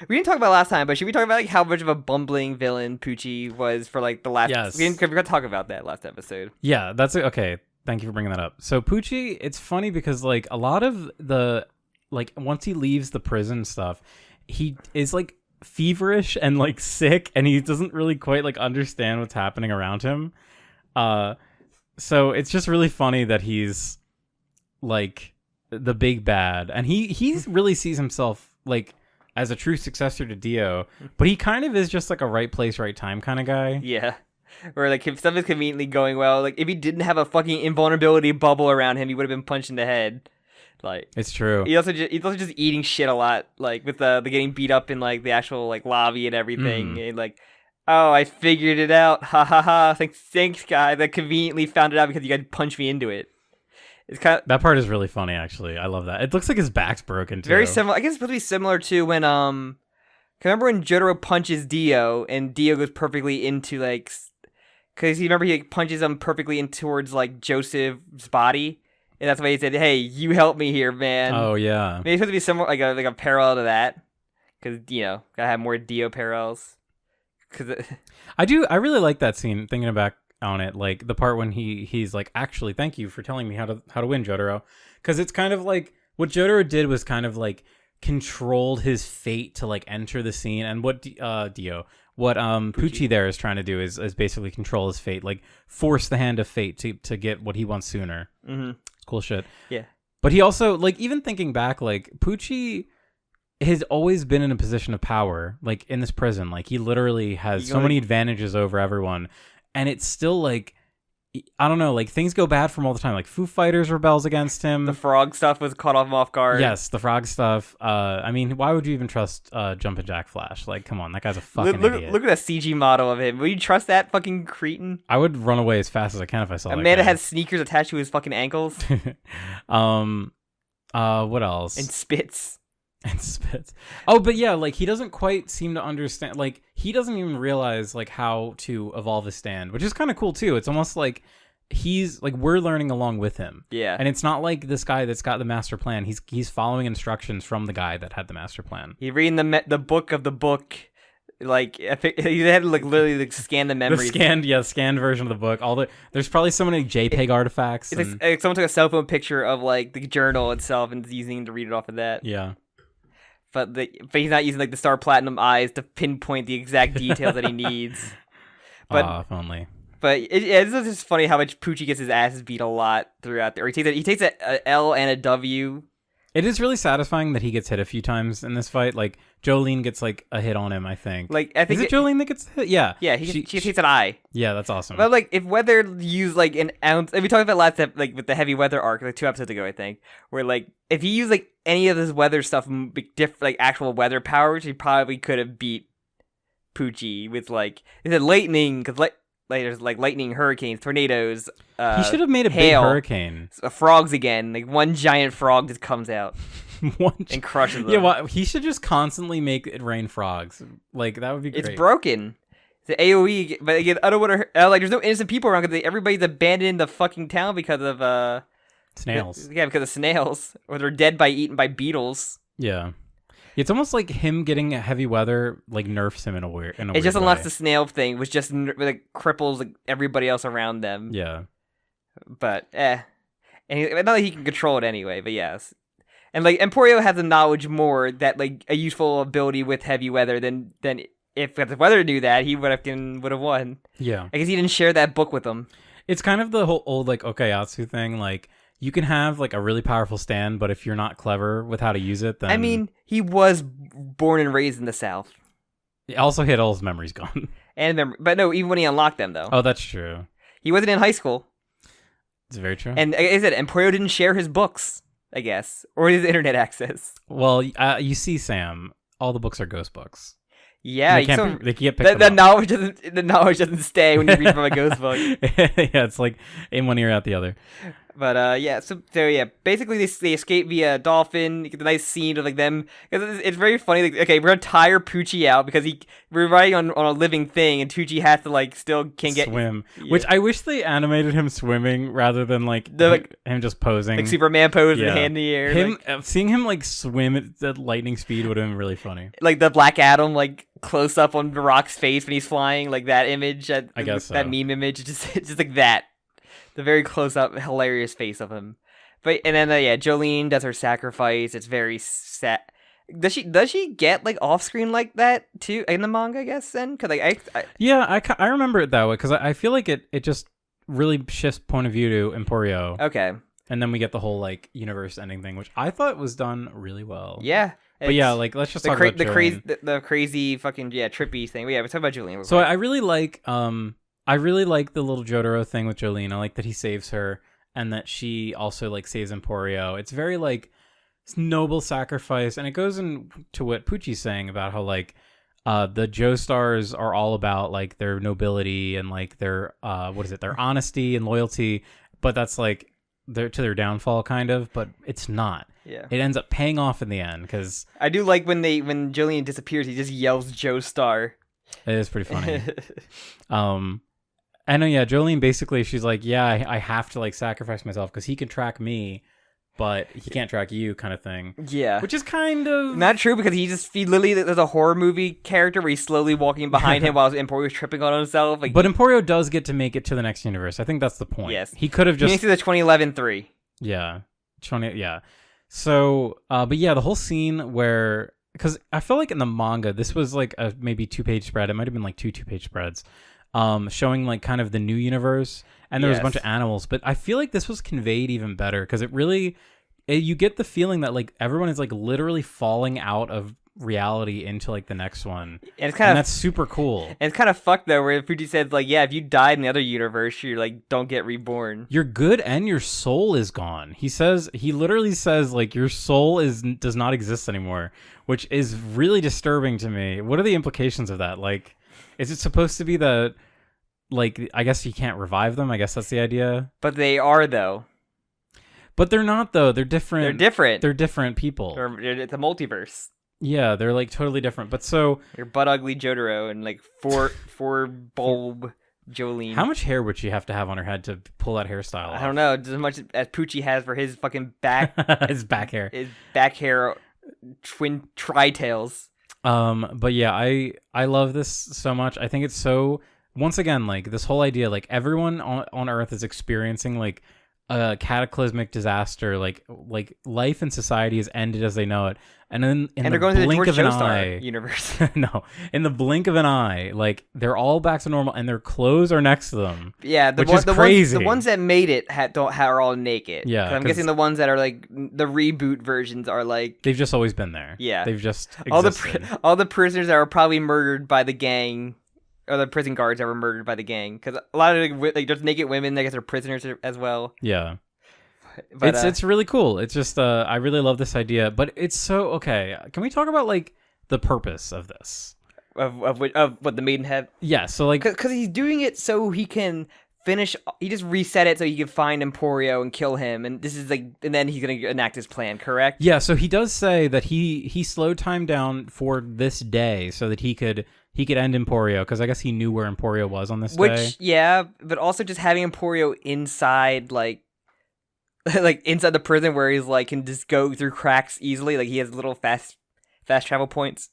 B: We didn't talk about it last time, but should we talk about like how much of a bumbling villain Pucci was for like the last?
A: Yes.
B: We forgot to talk about that last episode.
A: Yeah, that's okay. Thank you for bringing that up. So Pucci, it's funny because like a lot of the like once he leaves the prison stuff, he is like feverish and like sick, and he doesn't really quite like understand what's happening around him. So it's just really funny that he's like the big bad, and he really sees himself like as a true successor to Dio, but he kind of is just like a right place, right time kind of guy.
B: Yeah. Or like if stuff is conveniently going well, like if he didn't have a fucking invulnerability bubble around him, he would have been punched in the head. Like
A: it's true.
B: He's also just eating shit a lot, like with the getting beat up in like the actual like lobby and everything, and like, oh, I figured it out, ha ha ha! Thanks, guy. That conveniently found it out because you guys punched me into it. It's kind of,
A: that part is really funny, actually. I love that. It looks like his back's broken too.
B: Very similar. I guess it's supposed to be similar to when remember when Jotaro punches Dio and Dio goes perfectly into like, because you remember he like, punches him perfectly in towards like Joseph's body. And that's why he said, "Hey, you help me here, man."
A: Oh yeah.
B: Maybe it's supposed to be somewhat like a parallel to that, because gotta have more Dio parallels.
A: I really like that scene. Thinking back on it, like the part when he's like, "Actually, thank you for telling me how to win, Jotaro," because it's kind of like what Jotaro did was kind of like controlled his fate to like enter the scene, and what Pucci there is trying to do is basically control his fate, like force the hand of fate to get what he wants sooner.
B: Mm-hmm.
A: Cool shit.
B: Yeah.
A: But he also, like, even thinking back, like, Pucci has always been in a position of power, like, in this prison. Like, he literally has so many advantages over everyone. And it's still, like, I don't know, like, things go bad for him all the time. Like, Foo Fighters rebels against him.
B: The frog stuff was caught off guard.
A: Yes, the frog stuff. I mean, why would you even trust Jumpin' Jack Flash? Like, come on, that guy's a fucking idiot.
B: Look at that CG model of him. Would you trust that fucking cretin?
A: I would run away as fast as I can if I saw that guy.
B: Amanda has sneakers attached to his fucking ankles.
A: What else?
B: And spits.
A: And spits. Oh, but yeah, like he doesn't quite seem to understand. Like he doesn't even realize like how to evolve his stand, which is kind of cool too. It's almost like he's like we're learning along with him. Yeah. And it's not like this guy that's got the master plan. He's following instructions from the guy that had the master plan.
B: He's reading the book of the book. Like he had to like literally like scan the memories.
A: The scanned version of the book. There's probably so many JPEG artifacts.
B: It's like someone took a cell phone picture of like the journal itself and is using it to read it off of that.
A: Yeah.
B: But he's not using like the Star Platinum eyes to pinpoint the exact details that he needs. But
A: if only.
B: But it's just funny how much Pucci gets his ass beat a lot throughout there. He takes a L and a W.
A: It is really satisfying that he gets hit a few times in this fight. Like Jolyne gets like a hit on him, I think.
B: Like I think
A: is it Jolyne that gets hit? Yeah.
B: Yeah, she takes an eye.
A: Yeah, that's awesome.
B: But like if Weather used like an ounce, we talked about last like with the heavy weather arc, like 2 episodes ago, I think, where like if he used like any of this weather stuff, like actual weather powers, he probably could have beat Pucci with like lightning, because there's like lightning, hurricanes, tornadoes.
A: He should have made a
B: hail,
A: big hurricane.
B: Frogs again, like one giant frog just comes out. and crushes them.
A: Yeah, well, he should just constantly make it rain frogs. Like, that would be great.
B: It's broken. The AoE, but again, I don't want to. Like, there's no innocent people around because everybody's abandoned the fucking town because of
A: snails.
B: Yeah, because of snails, or they're dead by eaten by beetles.
A: Yeah. It's almost like him getting heavy weather like nerfs him in a weird way.
B: It just unlocks the snail thing, which just like cripples like, everybody else around them.
A: Yeah.
B: But and not that he can control it anyway. But yes, and like Emporio has the knowledge more that like a useful ability with heavy weather than if the weather knew that he would have won.
A: Yeah.
B: I guess he didn't share that book with them.
A: It's kind of the whole old like Okayatsu thing, like. You can have like a really powerful stand, but if you're not clever with how to use it, then
B: I mean, he was born and raised in the South.
A: Also, he had all his memories gone.
B: But no, even when he unlocked them, though.
A: Oh, that's true.
B: He wasn't in high school.
A: It's very true.
B: And like I said, Emporio didn't share his books, I guess, or his internet access.
A: Well, you see, Sam, all the books are ghost books.
B: Yeah,
A: they can't picked them
B: the
A: up.
B: knowledge doesn't stay when you read from a ghost book.
A: Yeah, it's like in one ear out the other.
B: But yeah, so yeah, basically they escape via dolphin. You get the nice scene of like them. Cause it's very funny. Like, okay, we're gonna tire Pucci out because we're riding on a living thing, and Pucci has to like still can't get
A: swim.
B: Yeah.
A: Which I wish they animated him swimming rather than like him just posing,
B: like Superman pose with hand in the air.
A: Seeing him like swim at lightning speed would have been really funny.
B: Like the Black Adam like close up on the Rock's face when he's flying, like that image.
A: I guess
B: that meme image, just like that. The very close-up, hilarious face of him, and then Jolyne does her sacrifice. It's very sad. Does she get like off-screen like that too in the manga? I guess then, because like
A: I remember it that way because I feel like it just really shifts point of view to Emporio.
B: Okay,
A: and then we get the whole like universe ending thing, which I thought was done really well.
B: Yeah,
A: but yeah, like let's just talk about
B: the crazy fucking trippy thing. But yeah, we're talking about Jolyne.
A: So I really like I really like the little Jotaro thing with Jolyne. I like that he saves her and that she also like saves Emporio. It's very like noble sacrifice, and it goes into what Pucci's saying about how like the Joestars are all about like their nobility and like their their honesty and loyalty, but that's like their downfall kind of, but it's not.
B: Yeah, it
A: ends up paying off in the end because
B: I do like when Jolyne disappears, he just yells Joestar.
A: It is pretty funny. I know, yeah, Jolyne basically, she's like, yeah, I have to like sacrifice myself because he can track me, but he can't track you kind of thing.
B: Yeah.
A: Which is kind of...
B: not true because he literally, there's a horror movie character where he's slowly walking behind him while Emporio's tripping on himself. Like,
A: but Emporio does get to make it to the next universe. I think that's the point.
B: Yes.
A: He could have just...
B: He makes it to 2011 3.
A: Yeah. Yeah. So, but yeah, the whole scene where... because I feel like in the manga, this was like a maybe 2-page spread. It might have been like 2-page spreads. Showing like kind of the new universe, and there was a bunch of animals, but I feel like this was conveyed even better because you get the feeling that like everyone is like literally falling out of reality into like the next one, and that's super cool.
B: And it's kind of fucked though, where Fuji says like, yeah, if you died in the other universe, you like don't get reborn.
A: You're good, and your soul is gone. He literally says like your soul does not exist anymore, which is really disturbing to me. What are the implications of that? Like, is it supposed to be that, like, I guess you can't revive them? I guess that's the idea.
B: But they are, though.
A: But they're not, though. They're different.
B: They're
A: different people.
B: It's a multiverse.
A: Yeah, they're, like, totally different. But so...
B: you're butt ugly Jotaro and, like, four bulb Jolyne.
A: How much hair would she have to have on her head to pull that hairstyle off?
B: I don't know. Just as much as Pucci has for his fucking back...
A: his back hair.
B: His back hair twin tri-tails.
A: But yeah, I love this so much. I think it's so, once again, like this whole idea, like everyone on Earth is experiencing like a cataclysmic disaster, like life and society has ended as they know it, and then they're going to the George Joestar
B: universe.
A: No, in the blink of an eye, like they're all back to normal, and their clothes are next to them.
B: Yeah,
A: crazy.
B: The ones that made it are all naked.
A: Yeah,
B: I'm guessing the ones that are like the reboot versions are like
A: they've just always been there.
B: Yeah,
A: they've just existed.
B: all the prisoners that were probably murdered by the gang. Or the prison guards that were murdered by the gang, because a lot of like just naked women, I guess, are prisoners as well.
A: Yeah, but it's really cool. It's just I really love this idea, but it's so okay. Can we talk about like the purpose of this?
B: Of what the Maidenhead?
A: Yeah, so like
B: because he's doing it so he can He just reset it so he could find Emporio and kill him, and this is like, and then he's gonna enact his plan. Correct?
A: Yeah. So he does say that he slowed time down for this day so that he could end Emporio, because I guess he knew where Emporio was on this day.
B: Yeah, but also just having Emporio inside, like inside the prison where he's like can just go through cracks easily. Like he has little fast travel points.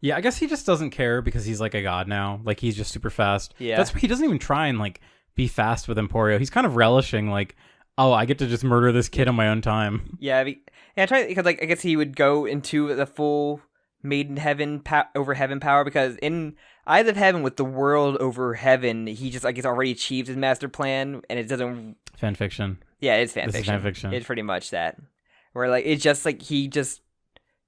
A: Yeah, I guess he just doesn't care because he's like a god now. Like he's just super fast.
B: Yeah,
A: that's why he doesn't even try and like be fast with Emporio. He's kind of relishing like, oh, I get to just murder this kid on my own time.
B: Yeah, I try because like I guess he would go into the full made in heaven over heaven power, because in Eyes of Heaven with the world over heaven, he just like it's already achieved his master plan, and it doesn't
A: fan fiction.
B: Yeah, it's fan
A: this
B: fiction.
A: Is fan fiction.
B: It's pretty much that, where like it's just like he just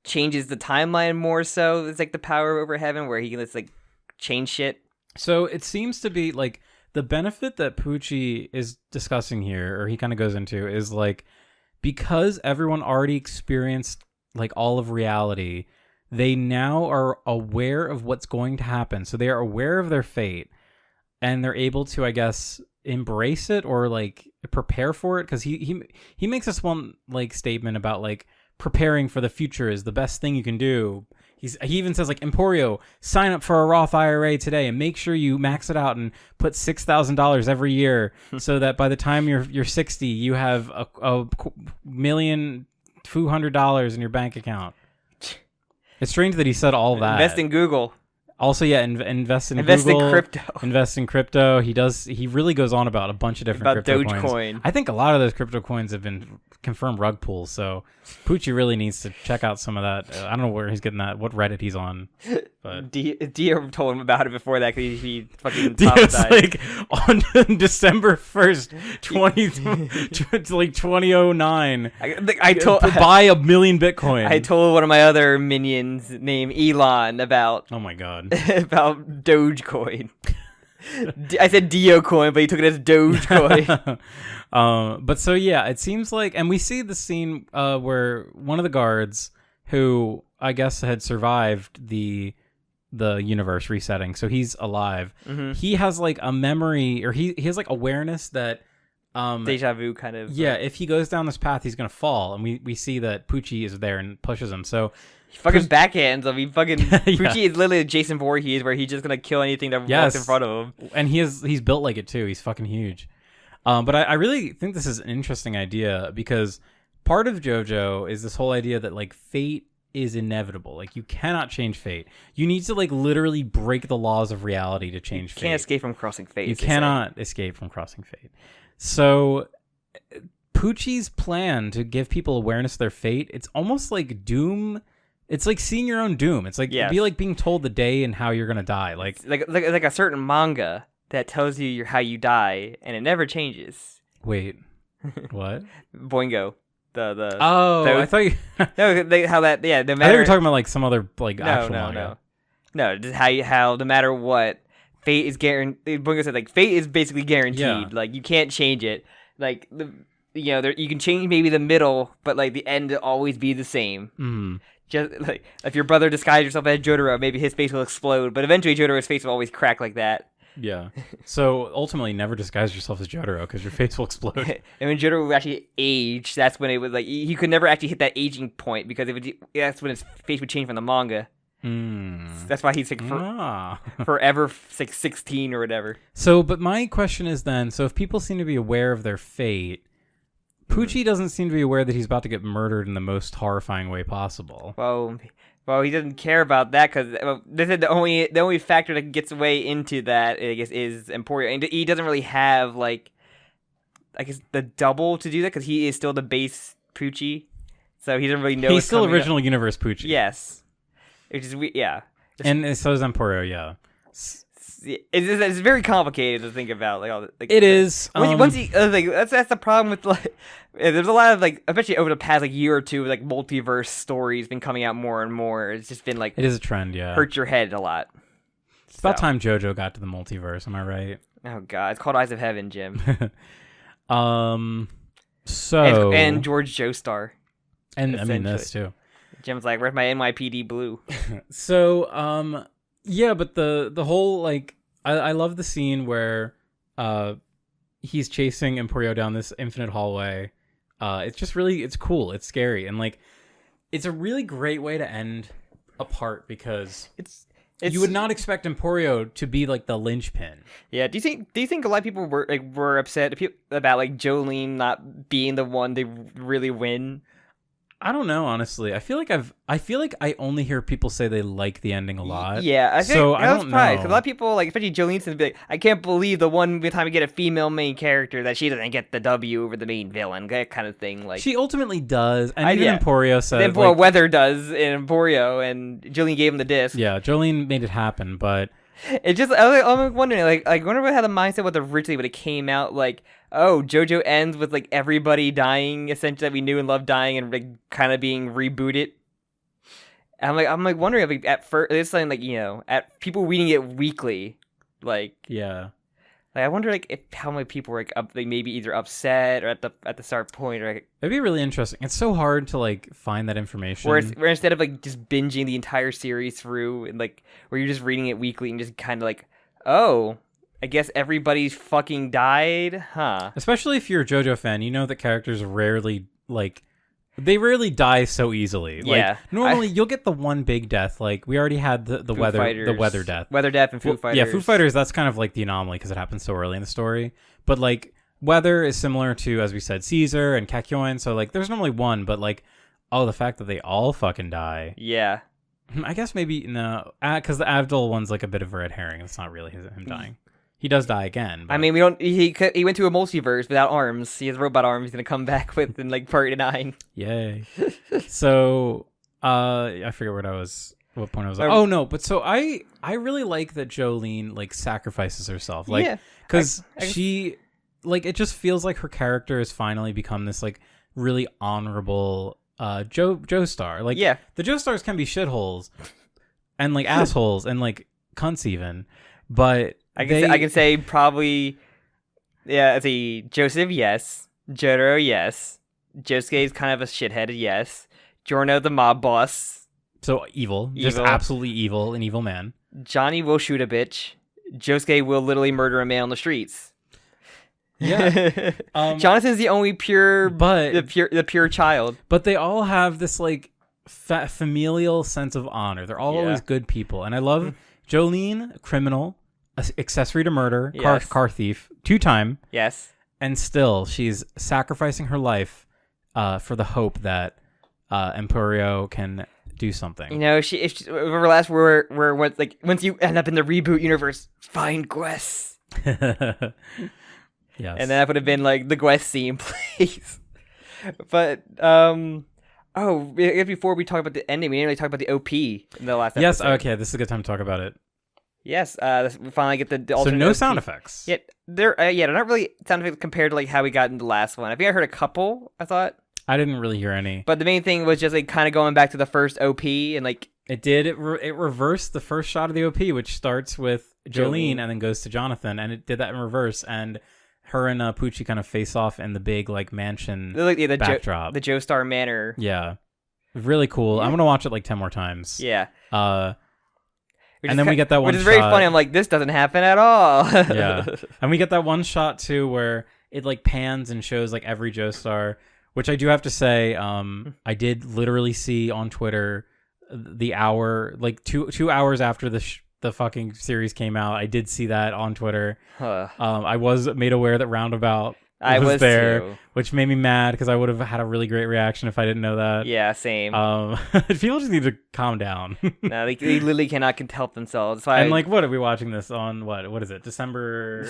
B: changes the timeline more. So it's like the power over heaven, where he can just like change shit.
A: So it seems to be like the benefit that Pucci is discussing here, or he kind of goes into, is like because everyone already experienced like all of reality. They now are aware of what's going to happen. So they are aware of their fate, and they're able to, I guess, embrace it or like prepare for it. Because he makes this one like statement about like preparing for the future is the best thing you can do. He even says like, Emporio, sign up for a Roth IRA today and make sure you max it out and put $6,000 every year so that by the time you're 60, you have a $1,200,000 in your bank account. It's strange that he said all that.
B: Invest in Google.
A: Also, yeah, invest in
B: Google.
A: In
B: crypto.
A: Invest in crypto. He really goes on about a bunch of different crypto
B: Dogecoin.
A: Coins. I think a lot of those crypto coins have been confirmed rug pulls. So Pucci really needs to check out some of that. I don't know where he's getting that, what Reddit he's on. But
B: Dio told him about it before that because he fucking
A: Dio's like on December 1st, 2009.
B: I told
A: buy 1 million Bitcoin.
B: I told one of my other minions named Elon about.
A: Oh my god.
B: About Dogecoin. I said Dio coin, but he took it as Dogecoin.
A: But so yeah, it seems like, and we see the scene where one of the guards, who I guess had survived the universe resetting, so he's alive. Mm-hmm. He has like a memory, or he has like awareness that
B: deja vu kind of.
A: Yeah, if he goes down this path, he's gonna fall, and we see that Pucci is there and pushes him. So
B: he fucking backhands. I mean, fucking Pucci is literally Jason Voorhees, where he's just gonna kill anything that walks in front of him.
A: And he's built like it too. He's fucking huge. But I really think this is an interesting idea, because part of JoJo is this whole idea that like fate is inevitable. Like you cannot change fate. You need to like literally break the laws of reality to change fate.
B: You can't escape from crossing fate.
A: You cannot escape from crossing fate. So Pucci's plan to give people awareness of their fate, it's almost like doom. It's like seeing your own doom. It's like it'd be like being told the day and how you're gonna die. Like
B: a certain manga that tells you how you die, and it never changes.
A: Wait, what?
B: Boingo.
A: I thought you.
B: No, how that? Yeah, no matter.
A: I thought you were talking about like some other like actual manga.
B: No, just how no matter what, fate is guaranteed. Boingo said like fate is basically guaranteed. Yeah. Like you can't change it. Like you can change maybe the middle, but like the end will always be the same.
A: Mm.
B: Just like if your brother disguised yourself as Jotaro, maybe his face will explode, but eventually Jotaro's face will always crack like that.
A: Yeah. So ultimately, never disguise yourself as Jotaro, because your face will explode.
B: And when Jotaro would actually age, that's when it was like he could never actually hit that aging point, because that's when his face would change from the manga. That's why he's like forever like 16 or whatever.
A: So, but my question is then: so if people seem to be aware of their fate, Pucci doesn't seem to be aware that he's about to get murdered in the most horrifying way possible.
B: Well, he doesn't care about that, because they said the only factor that gets way into that, I guess, is Emporio. And he doesn't really have like, I guess, the double to do that, because he is still the base Pucci, so he doesn't really know.
A: He's still original universe Pucci.
B: Yes, which is yeah.
A: And so is Emporio. Yeah.
B: It's very complicated to think about. Like all like,
A: it is.
B: Once he like that's the problem with like. There's a lot of like, especially over the past like year or two, like multiverse stories been coming out more and more. It's just been like
A: it is a trend. Yeah,
B: hurt your head a lot.
A: It's about time JoJo got to the multiverse. Am I right?
B: Oh god, it's called Eyes of Heaven, Jim.
A: So
B: and George Joestar,
A: and I mean this too.
B: Jim's like, where's my NYPD Blue?
A: So yeah, but the whole like I love the scene where he's chasing Emporio down this infinite hallway. It's just really, it's cool. It's scary. And like, it's a really great way to end a part because you would not expect Emporio to be like the linchpin.
B: Yeah. Do you think a lot of people were upset about like Jolyne not being the one to really win?
A: I don't know, honestly. I feel like I only hear people say they like the ending a lot.
B: Yeah, I don't know. A lot of people, like, especially Jolyne, to be like, I can't believe the one time we get a female main character that she doesn't get the W over the main villain, that kind of thing. Like,
A: she ultimately does, and even Emporio said,
B: like, Weather does in Emporio, and Jolyne gave him the disc.
A: Yeah, Jolyne made it happen, but
B: it just, I'm wondering, I wonder what had the mindset was originally when it came out, like, oh, JoJo ends with like everybody dying, essentially, that we knew and loved dying, and like kind of being rebooted. And I'm like wondering if like, at first it's something like, you know, at people reading it weekly, like
A: yeah,
B: like I wonder like if how many people were like maybe either upset or at the start point, or like,
A: it'd be really interesting. It's so hard to like find that information.
B: Where instead of like just binging the entire series through and like where you're just reading it weekly and just kind of like, oh, I guess everybody's fucking died, huh?
A: Especially if you're a JoJo fan, you know that characters rarely die so easily.
B: Yeah.
A: Like, normally you'll get the one big death. Like we already had the weather death.
B: Weather death and Foo Fighters.
A: Yeah, Foo Fighters, that's kind of like the anomaly because it happens so early in the story. But like Weather is similar to, as we said, Caesar and Kakyoin. So like there's normally one, but like, oh, the fact that they all fucking die.
B: Yeah.
A: I guess maybe no, because the Avdol one's like a bit of a red herring. It's not really him dying. He does die again. But...
B: I mean, he went to a multiverse without arms. He has robot arms. He's gonna come back with in like part 9.
A: Yay! So, I forget what point I was. Oh no! But so I really like that Jolyne like sacrifices herself, like because she like it just feels like her character has finally become this like really honorable Joestar. Like the Joestars can be shitholes and like assholes and like cunts even, but. I
B: can say probably, yeah, see, Joseph, yes. Jotaro, yes. Josuke is kind of a shithead, yes. Giorno, the mob boss.
A: So evil. Just absolutely evil, an evil man.
B: Johnny will shoot a bitch. Josuke will literally murder a man on the streets.
A: Yeah.
B: Jonathan's the only the pure child.
A: But they all have this, like, familial sense of honor. They're all always good people. And I love Jolyne, criminal. Accessory to murder, car thief, 2-time.
B: Yes.
A: And still, she's sacrificing her life for the hope that Emporio can do something.
B: You know, remember last where like once you end up in the reboot universe, find Gwess.
A: Yes.
B: And that would have been like the Gwess scene, please. But before we talk about the ending, we didn't really talk about the OP in the last episode.
A: Yes, okay, this is a good time to talk about it.
B: Yes, we finally get the
A: alternate. So no sound effects.
B: Yeah, they're not really sound effects compared to like how we got in the last one. I think I heard a couple. I thought
A: I didn't really hear any.
B: But the main thing was just like kind of going back to the first OP and like
A: it did. It reversed the first shot of the OP, which starts with Jolyne and then goes to Jonathan, and it did that in reverse. And her and Pucci kind of face off in the big like mansion
B: the
A: backdrop,
B: the Joestar Manor.
A: Yeah, really cool. I'm gonna watch it like 10 more times.
B: Yeah.
A: And then we get that one shot.
B: Which is very funny. I'm like, this doesn't happen at all.
A: Yeah. And we get that one shot, too, where it, like, pans and shows, like, every Joestar, which I do have to say, I did literally see on Twitter the hour, like, two hours after the fucking series came out. I did see that on Twitter. I was made aware that Roundabout was there, too. Which made me mad because I would have had a really great reaction if I didn't know that.
B: Yeah, same.
A: People just need to calm down.
B: No, they literally cannot help themselves.
A: And like, what are we watching this on? What is it? December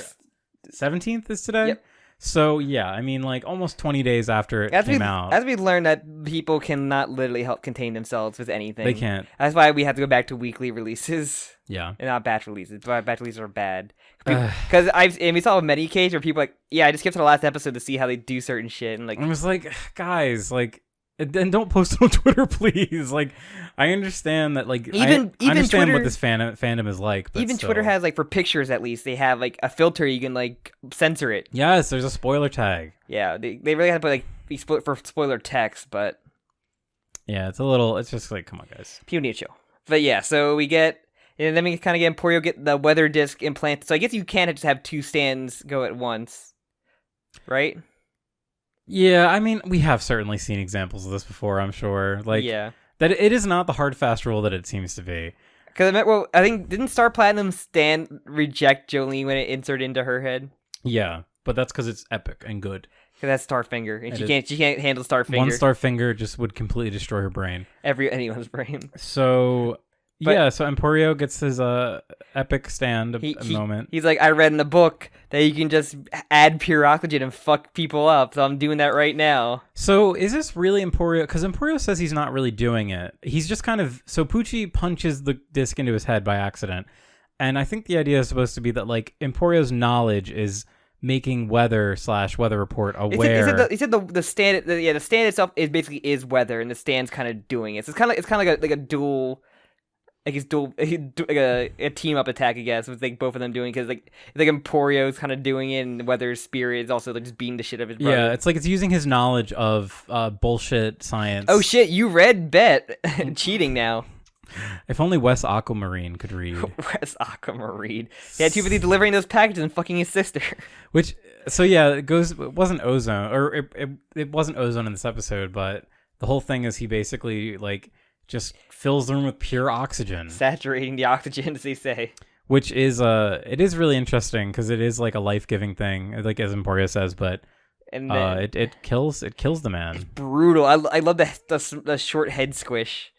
A: 17th is today?
B: Yep.
A: So yeah, I mean, like almost 20 days after it came out.
B: As we learned that people cannot literally help contain themselves with anything.
A: They can't.
B: That's why we have to go back to weekly releases.
A: Yeah.
B: And not batch releases. Batch releases are bad. Because we saw a Medicaid where people like, yeah, I just skipped to the last episode to see how they do certain shit. And like,
A: I was like, guys, like, and don't post it on Twitter, please. Like, I understand that, like, I understand Twitter, what this fandom is like. But
B: even still. Twitter has, like, for pictures at least, they have, like, a filter you can, like, censor it.
A: Yes, there's a spoiler tag.
B: Yeah, they really have to put, like, for spoiler text, but.
A: Yeah, it's just like, come on, guys.
B: Punicho. But yeah, so we get. And then we kind of get Emporio get the weather disc implanted. So I guess you can't just have 2 stands go at once. right?
A: Yeah, I mean, we have certainly seen examples of this before, I'm sure. Like,
B: Yeah.
A: that it is not the hard, fast rule that it seems to be.
B: Because I think didn't Star Platinum reject Jolyne when it inserted into her head?
A: Yeah, but that's because it's epic and good.
B: Because that's Starfinger, and
A: It
B: she can't handle Starfinger.
A: One Starfinger just would completely destroy her brain.
B: Anyone's brain.
A: So so Emporio gets his epic stand moment.
B: He's like, I read in a book that you can just add pure oxygen and fuck people up, so I'm doing that right now.
A: So is this really Emporio? Because Emporio says he's not really doing it. He's just kind of... So Pucci punches the disc into his head by accident. And I think the idea is supposed to be that, like, Emporio's knowledge is making weather report aware.
B: He said the stand. The stand itself is weather, and the stand's kind of doing it. So it's kind of like a dual, like a team up attack, I guess. With like both of them doing, because like Emporio's kind of doing it, and Weather's spirit is also like just beating the shit out of his brother.
A: Yeah, it's like it's using his knowledge of bullshit science.
B: Oh shit! You read Bet cheating now.
A: If only Wes Aquamarine could read.
B: Wes Aquamarine. Yeah, too busy delivering those packages and fucking his sister.
A: It wasn't ozone, or it wasn't ozone in this episode, but the whole thing is he basically like just fills the room with pure oxygen,
B: saturating the oxygen, as they say.
A: Which is it is really interesting because it is like a life-giving thing, like as Emporio says, but and then, it kills the man.
B: It's brutal. I love the short head squish.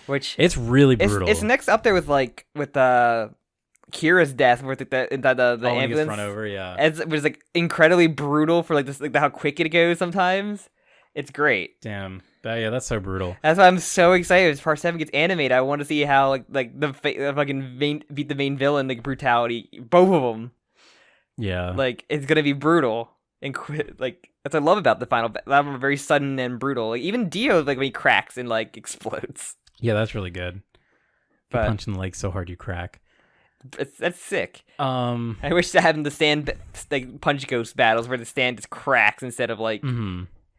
B: Which
A: it's really brutal.
B: It's next up there with Kira's death, where the ambulance
A: gets run over. Yeah,
B: it was like incredibly brutal for like this, like how quick it goes. Sometimes it's great.
A: Damn, yeah, that's so brutal.
B: That's why I'm so excited as Part 7 gets animated. I want to see how the fucking beat the main villain, like brutality, both of them.
A: Yeah,
B: like it's gonna be brutal and like that's what I love about the final. That very sudden and brutal. Like even Dio, like when he cracks and like explodes.
A: Yeah, that's really good. But, punch in the leg so hard you crack.
B: That's sick. I wish to have the stand like punch ghost battles where the stand just cracks instead of like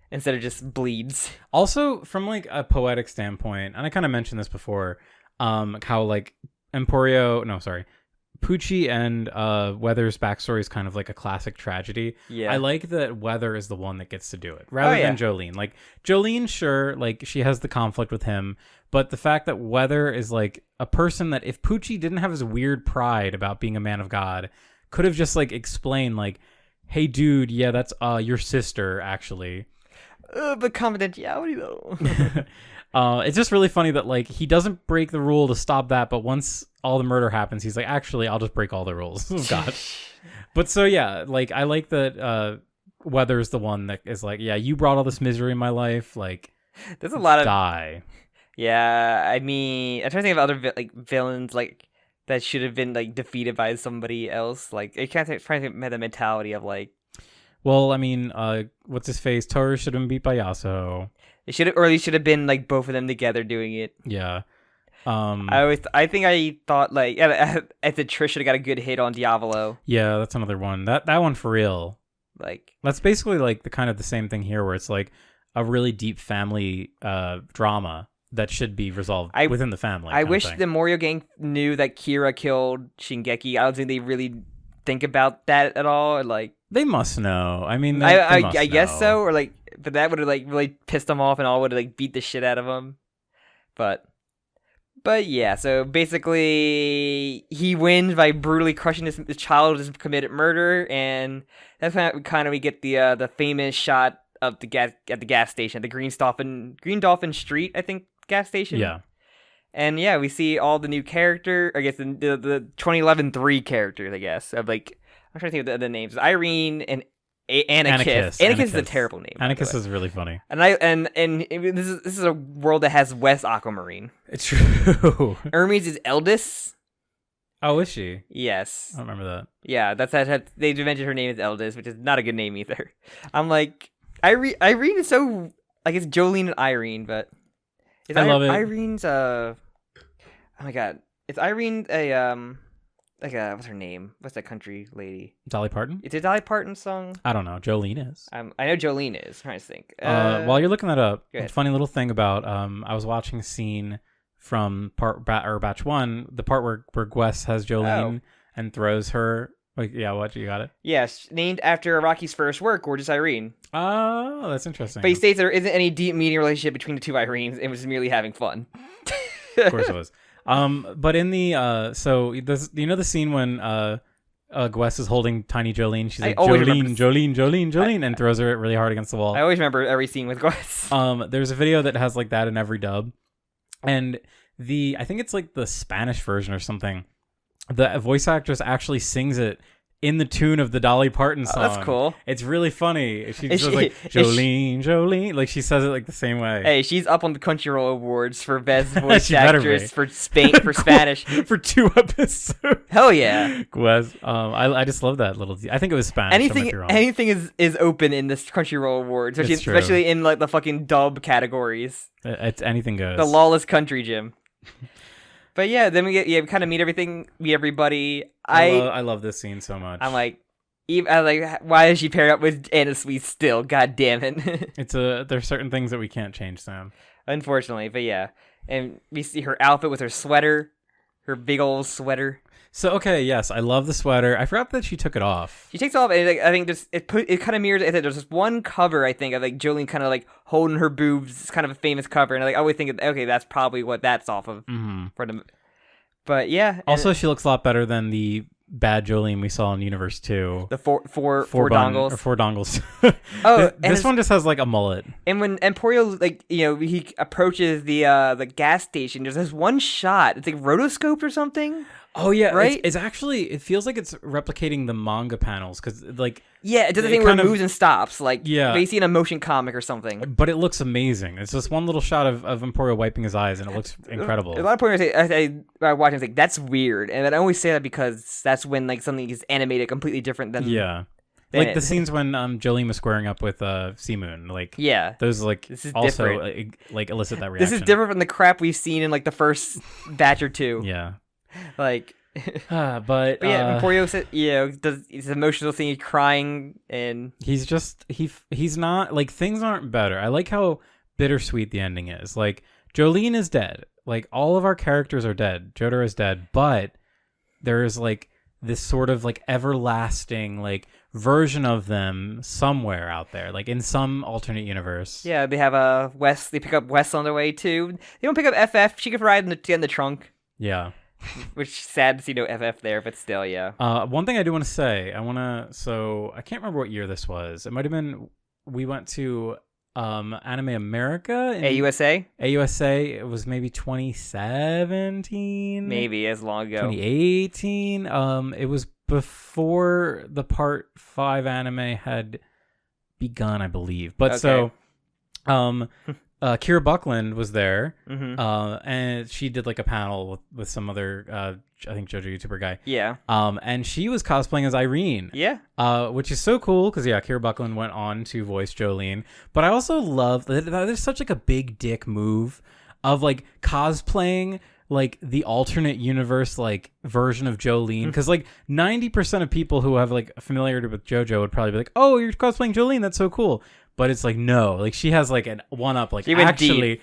B: instead of just bleeds. Also,
A: from like a poetic standpoint, and I kind of mentioned this before, how like Pucci and Weather's backstory is kind of like a classic tragedy.
B: Yeah.
A: I like that Weather is the one that gets to do it rather than Jolyne. Like Jolyne, sure, like she has the conflict with him, but the fact that Weather is like a person that if Pucci didn't have his weird pride about being a man of God, could have just like explained like, hey dude, yeah, that's your sister actually.
B: But confidentiality though.
A: It's just really funny that like he doesn't break the rule to stop that, but once all the murder happens, he's like, actually, I'll just break all the rules. Oh God. But so yeah, like I like that Weather's the one that is like, yeah, you brought all this misery in my life. Like,
B: there's a lot of
A: die.
B: Yeah, I mean, I'm trying to think of other villains like that should have been like defeated by somebody else. Like, I can't trying to think of the mentality of like.
A: Well, I mean, what's his face? Toru should have been beat by Yasuo.
B: It should have, or at least should have been like both of them together doing it.
A: Yeah.
B: I thought like I think Trish should have got a good hit on Diavolo.
A: Yeah, that's another one. That one for real.
B: Like
A: that's basically like the kind of the same thing here, where it's like a really deep family drama that should be resolved within the family.
B: I wish the Morio gang knew that Kira killed Shingeki. I don't think they really think about that at all. Like
A: they must know. I mean,
B: I guess so. Or like, but that would have like really pissed them off, and all would have like beat the shit out of them. But yeah, so basically he wins by brutally crushing his child who's committed murder, and that's kind of we get the famous shot of the gas station, the Green Dolphin Street, I think, gas station.
A: Yeah.
B: And yeah, we see all the new character, I guess the 2011 3 characters, I guess, of like, I'm trying to think of the names. Irene and Anarchist. Anarchist is a terrible name.
A: Anarchist is really funny.
B: And this is a world that has West Aquamarine.
A: It's true.
B: Hermes is eldest.
A: Oh, is she?
B: Yes.
A: I don't remember that.
B: Yeah, that's they mentioned her name is eldest, which is not a good name either. I'm like, Irene is so, like, it's Jolyne and Irene, but
A: I love it.
B: Irene's oh my God, is Irene a what's her name? What's that country lady?
A: Dolly Parton?
B: It's a Dolly Parton song?
A: I don't know. Jolyne is.
B: I know Jolyne is. I'm trying to think.
A: While you're looking that up, a funny little thing about I was watching a scene from batch 1, the part where Gwess has Jolyne and throws her Like, yeah, what you got it?
B: Yes, named after Rocky's first work, Gorgeous Irene.
A: Oh, that's interesting.
B: But he states there isn't any deep meaning relationship between the two Irenes. It was merely having fun.
A: Of course it was. But in the so this, you know the scene when Gwess is holding tiny Jolyne, she's like Jolyne, and throws her really hard against the wall.
B: I always remember every scene with Gwess.
A: There's a video that has like that in every dub, and I think it's like the Spanish version or something. The voice actress actually sings it in the tune of the Dolly Parton song.
B: That's cool.
A: It's really funny. She just like Jolyne, like she says it like the same way.
B: Hey, she's up on the Crunchyroll Awards for best voice actress for Spanish
A: for 2 episodes.
B: Hell yeah,
A: Gwess. I just love that little. I think it was Spanish.
B: Anything is open in this Crunchyroll Awards, especially in like the fucking dub categories.
A: It's anything goes.
B: The lawless country, Jim. But yeah, then we kind of meet everybody.
A: I love this scene so much.
B: I'm like, why is she paired up with Anna Sweet still? God damn it!
A: There's certain things that we can't change, Sam.
B: Unfortunately, but yeah, and we see her outfit with her sweater, her big old sweater.
A: So okay, yes, I love the sweater. I forgot that she took it off.
B: She takes it off, and I think it kind of mirrors. There's this one cover I think of like Jolyne kind of like holding her boobs. It's kind of a famous cover, and I always think, okay, that's probably what that's off of for them. But yeah.
A: Also, she looks a lot better than the bad Jolyne we saw in Universe 2.
B: The four dongles.
A: Or 4 dongles.
B: Oh,
A: this one just has like a mullet.
B: And when Emporio, like, he approaches the gas station, there's this one shot. It's like rotoscoped or something.
A: Oh yeah,
B: right.
A: It's actually, it feels like it's replicating the manga panels because like
B: it does the thing where it moves and stops, like basically in a motion comic or something.
A: But it looks amazing. It's just one little shot of Emporio wiping his eyes, and it looks incredible.
B: A lot of points I watch, it's like that's weird, and I always say that because that's when like something is animated completely different than
A: like the scenes when Jolyne was squaring up with Seamoon, like those like
B: this is
A: also like elicit that reaction.
B: This is different from the crap we've seen in like the first batch or two.
A: Yeah.
B: Like,
A: but
B: yeah, Emporio said, does his emotional thing, he's crying, and
A: he's just he's not like things aren't better. I like how bittersweet the ending is. Like Jolyne is dead. Like all of our characters are dead. Jotaro is dead, but there is like this sort of like everlasting like version of them somewhere out there, like in some alternate universe.
B: Yeah, they have Wes. They pick up Wes on their way too. They don't pick up FF. She could ride in the trunk.
A: Yeah.
B: Which is sad to see no FF there, but still, yeah.
A: One thing I do want to say, so I can't remember what year this was. It might have been, we went to Anime America.
B: AUSA?
A: AUSA, it was maybe 2017?
B: Maybe, as long ago.
A: 2018. It was before the Part 5 anime had begun, I believe. But so, Kira Buckland was there, and she did like a panel with some other, I think JoJo YouTuber guy.
B: Yeah.
A: And she was cosplaying as Irene.
B: Yeah.
A: Which is so cool because Kira Buckland went on to voice Jolyne. But I also love that there's such like a big dick move of like cosplaying like the alternate universe like version of Jolyne, because like 90% of people who have like familiarity with JoJo would probably be like, oh, you're cosplaying Jolyne, that's so cool. But it's like, no, like she has like an one up, like actually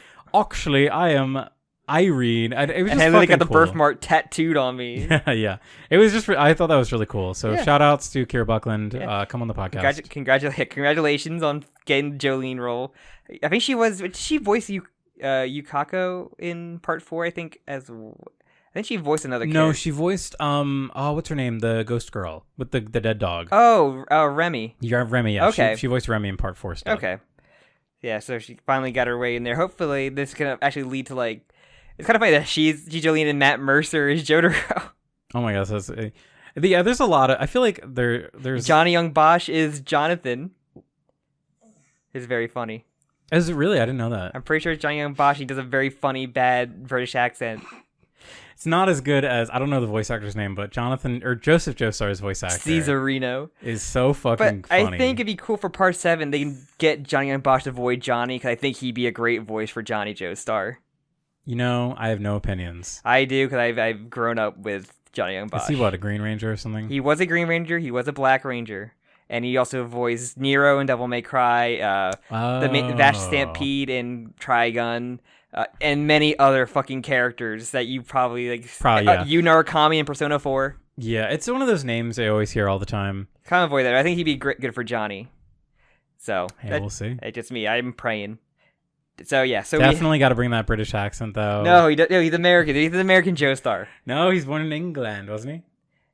A: I am Irene. It was just
B: and
A: fucking
B: got the
A: cool.
B: Birthmark tattooed on me.
A: Yeah. It was just, I thought that was really cool. So shout outs to Kira Buckland. Come on the podcast.
B: Congratulations on getting the Jolyne role. I think did she voice Yukako in Part 4, I think, I think she voiced another character.
A: No, she voiced what's her name? The ghost girl with the dead dog.
B: Oh, Remy.
A: Yeah, Remy, yeah.
B: Okay.
A: She voiced Remy in Part 4 stuff.
B: Okay. Yeah, so she finally got her way in there. Hopefully this can actually lead to like, it's kind of funny that she's Jolyne and Matt Mercer is Jotaro.
A: Oh my gosh, there's a lot of, I feel like there's
B: Johnny Young Bosch is Jonathan. It's very funny.
A: Is it really? I didn't know that.
B: I'm pretty sure Johnny Young Bosch, he does a very funny bad British accent.
A: It's not as good as, I don't know the voice actor's name, but Joseph Joestar's voice actor
B: Cesarino
A: is so fucking funny.
B: I think it'd be cool for Part 7 they can get Johnny Young Bosch to voice Johnny, because I think he'd be a great voice for Johnny Joestar.
A: You know, I have no opinions.
B: I do, because I've grown up with Johnny Young Bosch.
A: Is he what, a Green Ranger or something?
B: He was a Green Ranger, he was a Black Ranger. And he also voiced Nero in Devil May Cry, the Vash Stampede in Trigun, and many other fucking characters that you probably like.
A: Probably, yeah.
B: Yu Narukami in Persona 4.
A: Yeah, it's one of those names I always hear all the time.
B: Can't avoid that. I think he'd be good for Johnny. So
A: hey, we'll see.
B: It's just me. I'm praying. So yeah, so
A: definitely got to bring that British accent though.
B: No, he's American. He's an American Joestar.
A: No, he's born in England, wasn't he?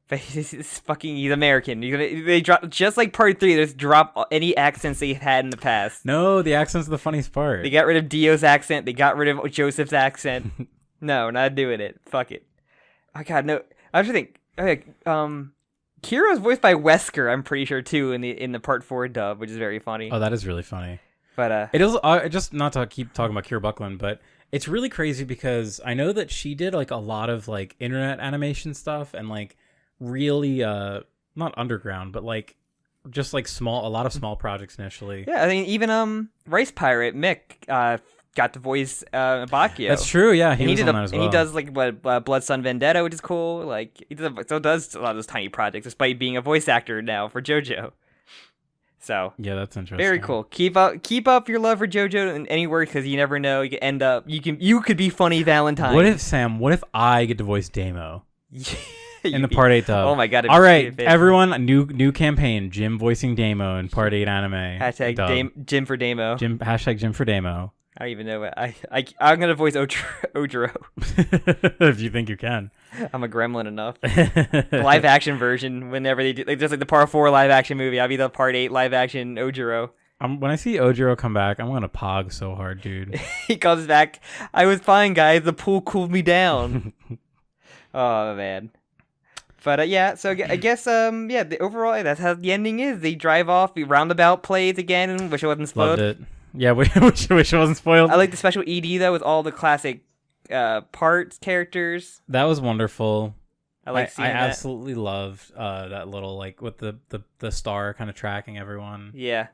B: But he's American. They drop just like part 3. They just drop any accents they've had in the past.
A: No, the accent's the funniest part.
B: They got rid of Dio's accent. They got rid of Joseph's accent. No, not doing it. Fuck it. Oh god, no. I just think. Okay, Kira's voiced by Wesker. I'm pretty sure too in the part 4 dub, which is very funny.
A: Oh, that is really funny.
B: But
A: it is just not to keep talking about Kira Buckland, but it's really crazy because I know that she did like a lot of like internet animation stuff and like really not underground, but like just like a lot of small projects initially.
B: Yeah, I mean even Rice Pirate Mick got to voice Bacchio.
A: That's true. Yeah, he was on that as well.
B: And he does like Blood Sun Vendetta, which is cool. Like he does a lot of those tiny projects, despite being a voice actor now for JoJo. So
A: yeah, that's interesting.
B: Very cool. Keep up your love for JoJo in any work, because you never know. You could end up you could be Funny Valentine.
A: What if I get to voice Damo? In the Part 8 dub.
B: Oh my god!
A: All right, everyone, new campaign: Jim voicing Damo in Part 8 anime.
B: Hashtag Jim for Damo.
A: Hashtag Jim for Damo.
B: I don't even know what I'm gonna voice Ojiro.
A: If you think you can.
B: I'm a gremlin enough. Live action version. Whenever they do, like just like the Part 4 live action movie, I'll be the Part 8 live action Ojiro.
A: When I see Ojiro come back, I'm gonna pog so hard, dude.
B: He comes back. I was fine, guys. The pool cooled me down. Oh man. But yeah, so I guess the overall that's how the ending is. They drive off. We roundabout plays again. Wish it wasn't spoiled.
A: Loved it. Yeah, wish it wasn't spoiled.
B: I like the special ED though with all the classic parts characters.
A: That was wonderful.
B: I
A: absolutely loved that little like with the star kind of tracking everyone.
B: Yeah,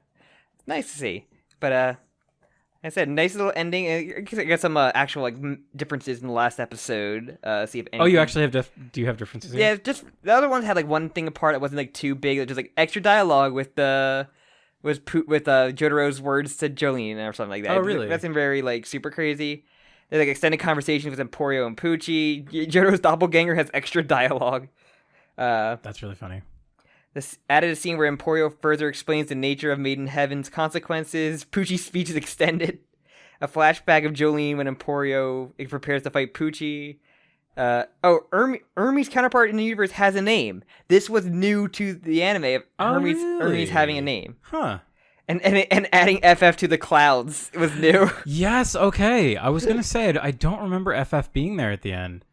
B: nice to see. But like I said, nice little ending. I got some actual like differences in the last episode. See if anything...
A: Oh, you actually have do you have differences here?
B: Yeah, just the other ones had like one thing apart. It wasn't like too big. It was just like extra dialogue with Jotaro's words to Jolyne or something like that.
A: Oh, really?
B: That's very like super crazy. There's like extended conversations with Emporio and Pucci. Jotaro's doppelganger has extra dialogue.
A: That's really funny.
B: This added a scene where Emporio further explains the nature of Maiden Heaven's consequences. Pucci's speech is extended. A flashback of Jolyne when Emporio prepares to fight Pucci. Hermes' counterpart in the universe has a name. This was new to the anime. Hermes having a name.
A: Huh.
B: And adding FF to the clouds was new.
A: Yes, okay. I was gonna say I don't remember FF being there at the end.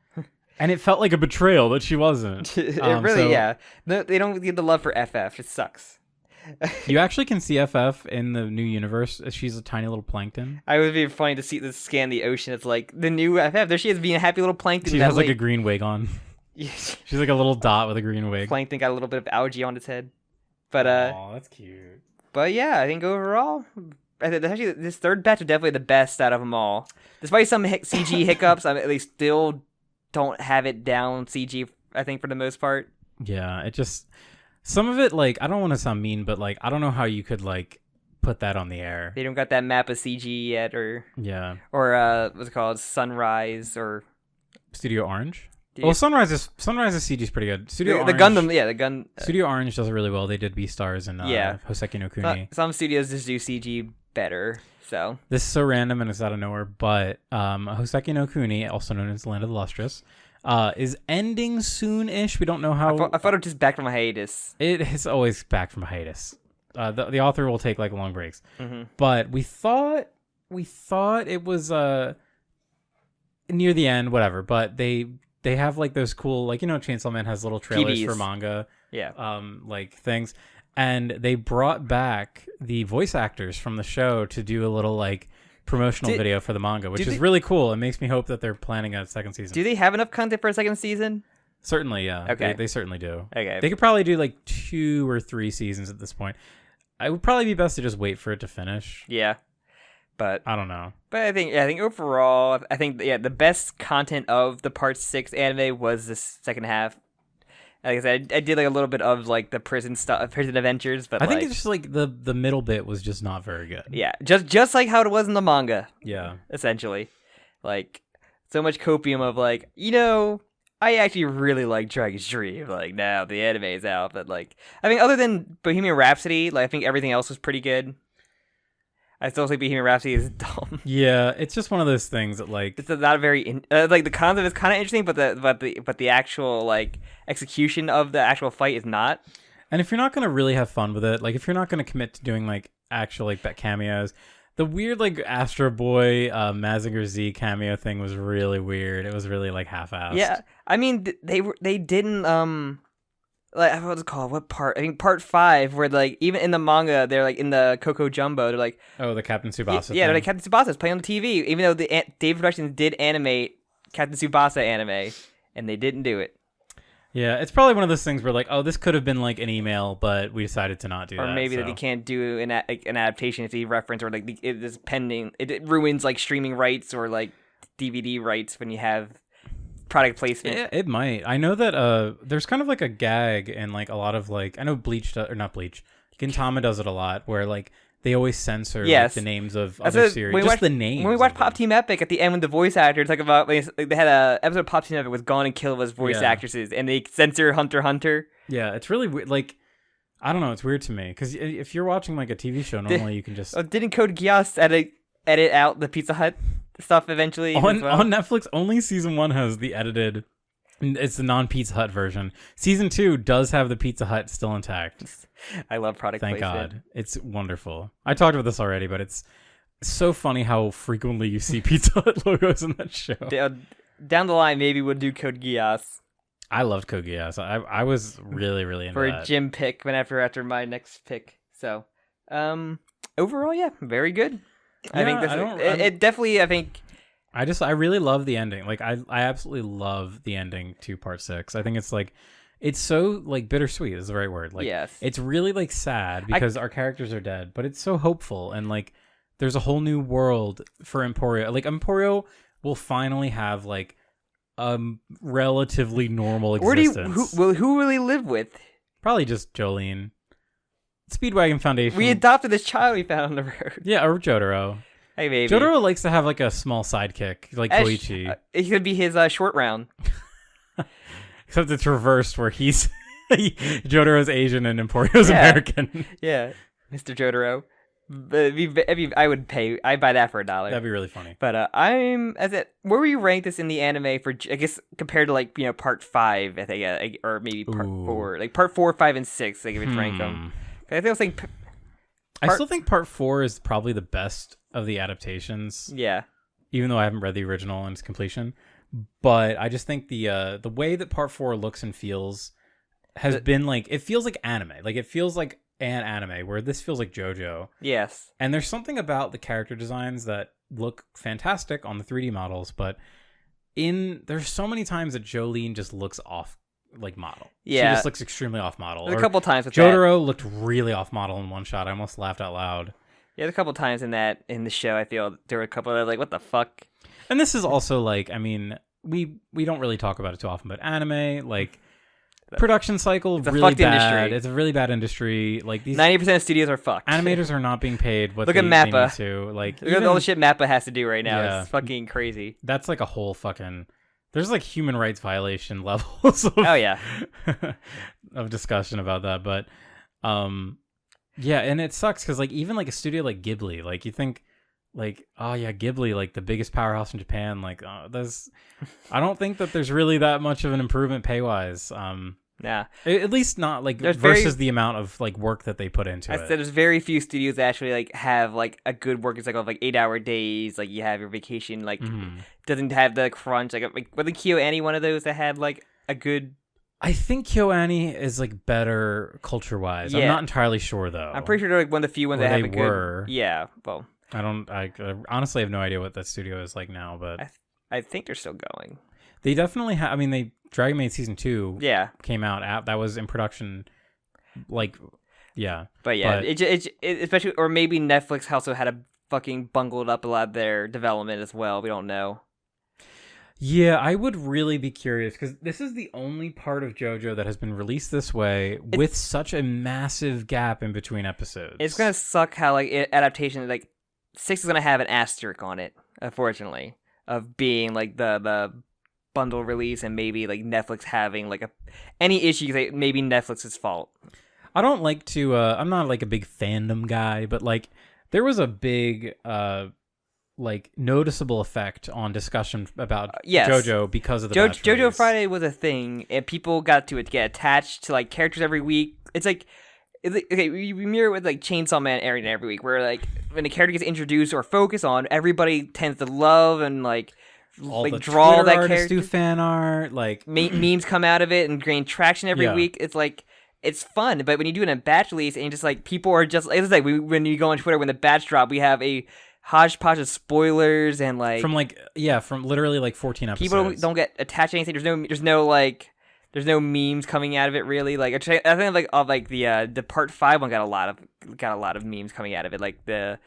A: And it felt like a betrayal that she wasn't.
B: Yeah. No, they don't get the love for FF. It sucks.
A: You actually can see FF in the new universe. She's a tiny little plankton.
B: I would be funny to scan the ocean. It's like the new FF. There she is being a happy little plankton.
A: She has like a green wig on. She's like a little dot with a green wig.
B: Plankton got a little bit of algae on its head. But
A: oh, that's cute.
B: But yeah, I think overall, actually this third batch is definitely the best out of them all. Despite some CG hiccups, they still don't have it down CG, I think, for the most part.
A: Yeah, it just... Some of it, like, I don't want to sound mean, but, like, I don't know how you could, like, put that on the air.
B: They don't got that map of CG yet, or...
A: Yeah.
B: Or, what's it called? Sunrise, or...
A: Studio Orange? Well, Sunrise's CG is pretty good. Studio Orange...
B: the gun...
A: Studio Orange does it really well. They did Beastars and Hoseki no Kuni.
B: Some studios just do CG better, so...
A: This is so random and it's out of nowhere, but Hoseki no Kuni, also known as Land of the Lustrous, is ending soon-ish. We don't know how...
B: I thought it was just back from a hiatus.
A: It is always back from a hiatus. The author will take, like, long breaks.
B: Mm-hmm.
A: But we thought it was near the end, whatever, but they have, like, those cool, like, you know, Chainsaw Man has little trailers for manga.
B: Yeah.
A: Like, things. And they brought back the voice actors from the show to do a little, like, promotional video for the manga, which is really cool. It makes me hope that they're planning a second season.
B: Do they have enough content for a second season?
A: Certainly, yeah.
B: Okay.
A: They certainly do.
B: Okay.
A: They could probably do, like, 2 or 3 seasons at this point. It would probably be best to just wait for it to finish.
B: Yeah. But
A: I don't know.
B: But I think overall, the best content of the Part 6 anime was this second half. Like I said, I did like a little bit of like the prison stuff, prison adventures, but
A: I think it's just like the middle bit was just not very good.
B: Yeah, just like how it was in the manga.
A: Yeah,
B: essentially, like so much copium of like, you know, I actually really like Dragon's Dream. Like now the anime is out, but like I mean, other than Bohemian Rhapsody, like I think everything else was pretty good. I still think Bohemian Rhapsody is dumb.
A: Yeah, it's just one of those things that like
B: It's not very like the concept is kind of interesting, but the actual like execution of the actual fight is not.
A: And if you're not gonna really have fun with it, like if you're not gonna commit to doing like actual like cameos, the weird like Astro Boy Mazinger Z cameo thing was really weird. It was really like half-assed.
B: Yeah, I mean they didn't like what's it called? What part? I think part 5, where like even in the manga they're like in the Coco Jumbo. They're like,
A: oh, the Captain Tsubasa.
B: Yeah, they're like Captain Tsubasa playing on the TV, even though the David Productions did animate Captain Tsubasa anime, and they didn't do it.
A: Yeah, it's probably one of those things where like, oh, this could have been like an email, but we decided to not do that.
B: Or maybe
A: so.
B: that he can't do an adaptation if he reference, or like it is pending. It ruins like streaming rights or like DVD rights when you have product placement.
A: Yeah, it might. I know that there's kind of like a gag and like a lot of like, I know Bleach or not Bleach, Gintama does it a lot where like they always censor like, the names of other series, just the names.
B: When we watched Pop Team Epic at the end, when the voice actors talk about like, they had a episode of Pop Team Epic with Gon and Killua voice actresses, and they censor Hunter x Hunter.
A: Yeah, it's really weird. Like, I don't know, it's weird to me because if you're watching like a TV show, normally you can just
B: didn't Code Geass edit out the Pizza Hut stuff eventually
A: on Netflix. Only season 1 has the edited. It's the non-Pizza Hut version. Season 2 does have the Pizza Hut still intact.
B: I love product
A: placement.
B: Thank
A: God. It's wonderful. I talked about this already, but it's so funny how frequently you see Pizza Hut logos in that show.
B: Down the line, maybe we'll do Code Geass.
A: I loved Code Geass. I was really, really into
B: for
A: that.
B: a gym pick after my next pick. So, overall, yeah, very good.
A: Yeah,
B: I think it definitely, I think...
A: I really love the ending. Like I absolutely love the ending to part 6. I think it's like it's so like bittersweet is the right word. Like
B: yes.
A: It's really like sad because our characters are dead, but it's so hopeful and like there's a whole new world for Emporio. Like Emporio will finally have like a relatively normal existence.
B: Who will he live with?
A: Probably just Jolyne. Speedwagon Foundation.
B: We adopted this child we found on the road.
A: Yeah, or Jotaro.
B: Hey, baby.
A: Jotaro likes to have like a small sidekick, like Koichi.
B: It could be his short round.
A: Except it's reversed, where he's Jotaro's Asian and Emporio's American.
B: Yeah, Mr. Jotaro. I'd buy that for $1.
A: That'd be really funny.
B: But where would you rank this in the anime for? I guess compared to like part 5, I think, or maybe part 4, like part 4, 5, and 6. Like if you rank them, I think
A: I still think part 4 is probably the best of the adaptations.
B: Yeah.
A: Even though I haven't read the original in its completion. But I just think the way that part 4 looks and feels has been like, it feels like anime. Like it feels like an anime, where this feels like JoJo.
B: Yes.
A: And there's something about the character designs that look fantastic on the 3D models, but there's so many times that Jolyne just looks off like model.
B: Yeah.
A: She just looks extremely off model.
B: There's a couple times with
A: Jotaro looked really off model in one shot. I almost laughed out loud.
B: Yeah, a couple times in the show, I feel there were a couple that like, what the fuck?
A: And this is also like, I mean, we don't really talk about it too often, but anime, like production cycle,
B: it's
A: really
B: bad.
A: Industry. It's a really bad industry. Like these
B: 90% of studios are fucked.
A: Animators are not being paid what
B: Look
A: they
B: at Mappa.
A: need to. Like
B: look at all the shit Mappa has to do right now. Yeah. It's fucking crazy.
A: That's like a whole fucking. There's like human rights violation levels. Of discussion about that, but yeah, and it sucks because like even like a studio like Ghibli, like you think like, oh yeah, Ghibli, like the biggest powerhouse in Japan, like I don't think that there's really that much of an improvement pay wise.
B: Yeah,
A: at least not like versus the amount of like work that they put into it.
B: I said there's very few studios that actually like have like a good working cycle of like 8-hour days. Like you have your vacation, like doesn't have the crunch. Like wasn't KyoAni one of those that had like a good?
A: I think KyoAni is like better culture wise. Yeah. I'm not entirely sure though.
B: I'm pretty sure they're like one of the few ones that have a good. Yeah, well,
A: I honestly have no idea what that studio is like now, but
B: I think they're still going.
A: They definitely have. I mean, Dragon Maid season 2 came out. That was in production, like, yeah.
B: But yeah, it especially, or maybe Netflix also had a fucking bungled up a lot of their development as well. We don't know.
A: Yeah, I would really be curious because this is the only part of JoJo that has been released this way with such a massive gap in between episodes.
B: It's gonna suck how like adaptation, like 6 is gonna have an asterisk on it, unfortunately, of being like the bundle release and maybe like Netflix having like any issues, like maybe Netflix's fault.
A: I don't like to. I'm not like a big fandom guy, but like there was a big like noticeable effect on discussion about
B: yes.
A: JoJo because of the batch
B: JoJo
A: release.
B: Friday was a thing, and people got to get attached to like characters every week. It's like okay, we mirror it with like Chainsaw Man airing every week, where like when a character gets introduced or focused on, everybody tends to love and like
A: all
B: like
A: the
B: draw
A: Twitter
B: that
A: artists
B: character.
A: do fan art, like
B: memes come out of it and gain traction every week. It's like it's fun, but when you do it in a batch release and you just like people are just it's like when you go on Twitter when the batch drop, we have a hodgepodge of spoilers and like
A: from literally like 14 episodes.
B: People don't get attached to anything. There's no memes coming out of it really. Like I think like the part 5 one got a lot of memes coming out of it. Like the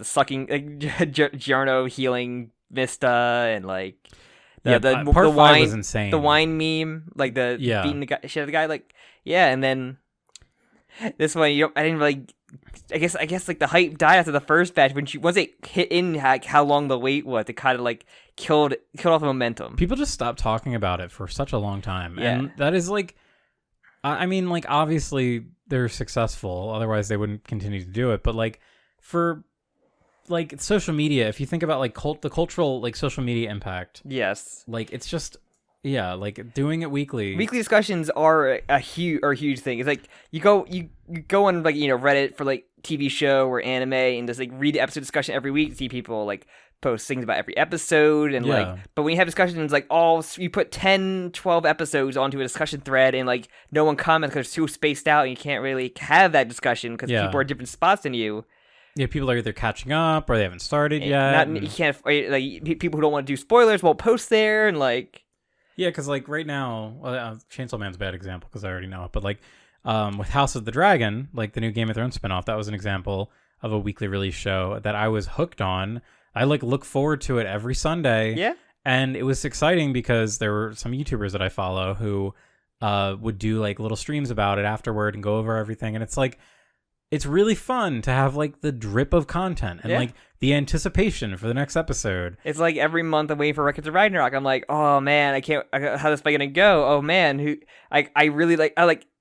B: sucking like Giorno healing Vista and like
A: part 5 was insane.
B: The wine meme, like the beating the guy, shit of the guy, like and then this one I didn't really. I guess like the hype died after the first batch once it hit in like how long the wait was, it kind of like killed off the momentum.
A: People just stopped talking about it for such a long time,
B: yeah.
A: And that is like, I mean, like obviously they're successful, otherwise they wouldn't continue to do it. But like for like social media, if you think about like the cultural like social media impact,
B: yes,
A: like it's just. Yeah, like doing it weekly.
B: Weekly discussions are a huge thing. It's like you go on like Reddit for like TV show or anime and just like read the episode discussion every week. See people like post things about every episode and like. But when you have discussions like you put 10, 12 episodes onto a discussion thread and like no one comments because it's too spaced out and you can't really have that discussion because people are at different spots than you.
A: Yeah, people are either catching up or they haven't started yet.
B: You can't like people who don't want to do spoilers won't post there and like.
A: Yeah, because like right now, Chainsaw Man's a bad example because I already know it. But like with House of the Dragon, like the new Game of Thrones spinoff, that was an example of a weekly release show that I was hooked on. I like look forward to it every Sunday.
B: Yeah,
A: and it was exciting because there were some YouTubers that I follow who would do like little streams about it afterward and go over everything, and it's like. It's really fun to have like the drip of content and like the anticipation for the next episode.
B: It's like every month I'm waiting for Records of Ragnarok. I'm like, oh man, how's this fight gonna go? Oh man, I really like,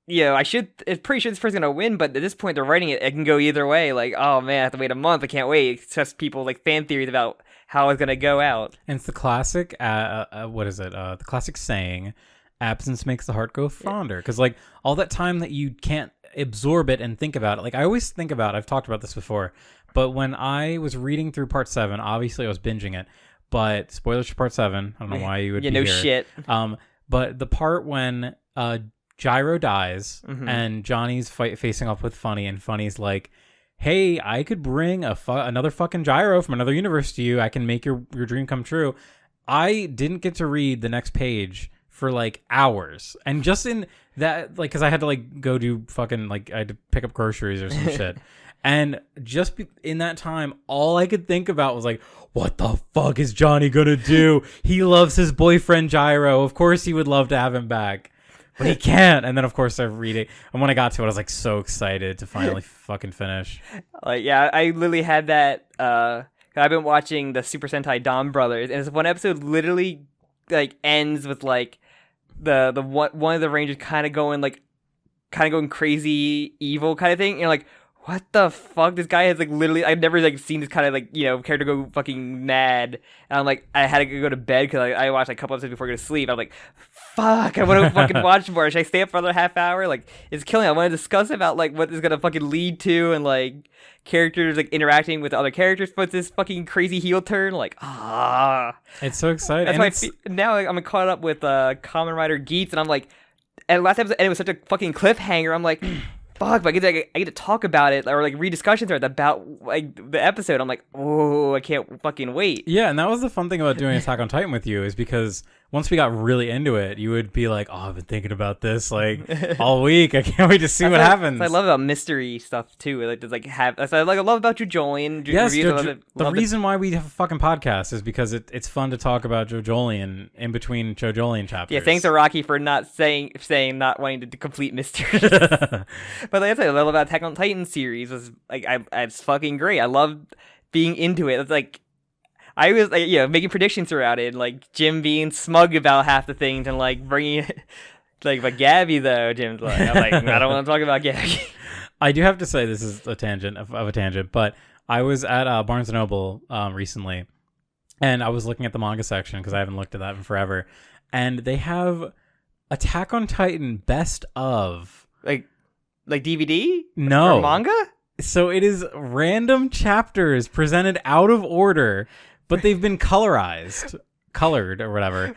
B: it's pretty sure this person's gonna win, but at this point they're writing it can go either way. Like, oh man, I have to wait a month. I can't wait. It's just people like fan theories about how it's gonna go out. And
A: it's the classic, what is it? The classic saying, absence makes the heart go fonder. Because like all that time that you can't absorb it and think about it. Like I always think about, I've talked about this before, but when I was reading through part 7, obviously I was binging it, but spoilers for part 7. I don't know why you would be
B: no
A: here.
B: Shit.
A: But the part when Gyro dies and Johnny's facing off with Funny, and Funny's like, hey, I could bring another fucking Gyro from another universe to you. I can make your dream come true. I didn't get to read the next page for like hours, and just in that, like, because I had to like go do fucking like I had to pick up groceries or some shit, and just in that time, all I could think about was like, what the fuck is Johnny gonna do? He loves his boyfriend Gyro. Of course, he would love to have him back, but he can't. And then of course I read it, and when I got to it, I was like so excited to finally fucking finish.
B: I literally had that. I've been watching the Super Sentai Dom Brothers, and this one episode literally like ends with like. The one of the Rangers kind of going crazy evil kind of thing. And you're like, what the fuck? This guy has like literally, I've never like seen this kind of like character go fucking mad. And I'm like, I had to go to bed because I watched like, a couple episodes before I go to sleep. I'm like, fuck, I want to fucking watch more. Should I stay up for another half hour? Like, it's killing me. I want to discuss about like what is gonna fucking lead to and like characters like interacting with other characters. But this fucking crazy heel turn, like
A: it's so exciting.
B: That's why now I'm caught up with Kamen Rider Geats, and I'm like, and last episode, and it was such a fucking cliffhanger. I'm like, fuck, but I get to talk about it or like read discussion threads about like the episode. I'm like, oh, I can't fucking wait.
A: Yeah, and that was the fun thing about doing Attack on Titan with you, is because once we got really into it, you would be like, oh, I've been thinking about this like all week. I can't wait to see what happens.
B: That's what I love about mystery stuff too. Like, just, like that's what I love about you, Jolyne.
A: Yes, the reason why we have a fucking podcast is because it's fun to talk about Jolyne in between Jolyne chapters.
B: Yeah, thanks to Rocky for not saying not wanting to complete mysteries. But like I said, I love about Attack on Titan series was like it's fucking great. I love being into it. It's like I was like, making predictions throughout it, and like Jim being smug about half the things, and like bringing like, but Gabby though, Jim's like, I'm like, I don't want to talk about Gabby.
A: I do have to say this is a tangent of a tangent, but I was at Barnes & Noble recently, and I was looking at the manga section because I haven't looked at that in forever, and they have Attack on Titan Best of.
B: Like DVD?
A: No.
B: Or manga?
A: So it is random chapters presented out of order, but they've been colored or whatever.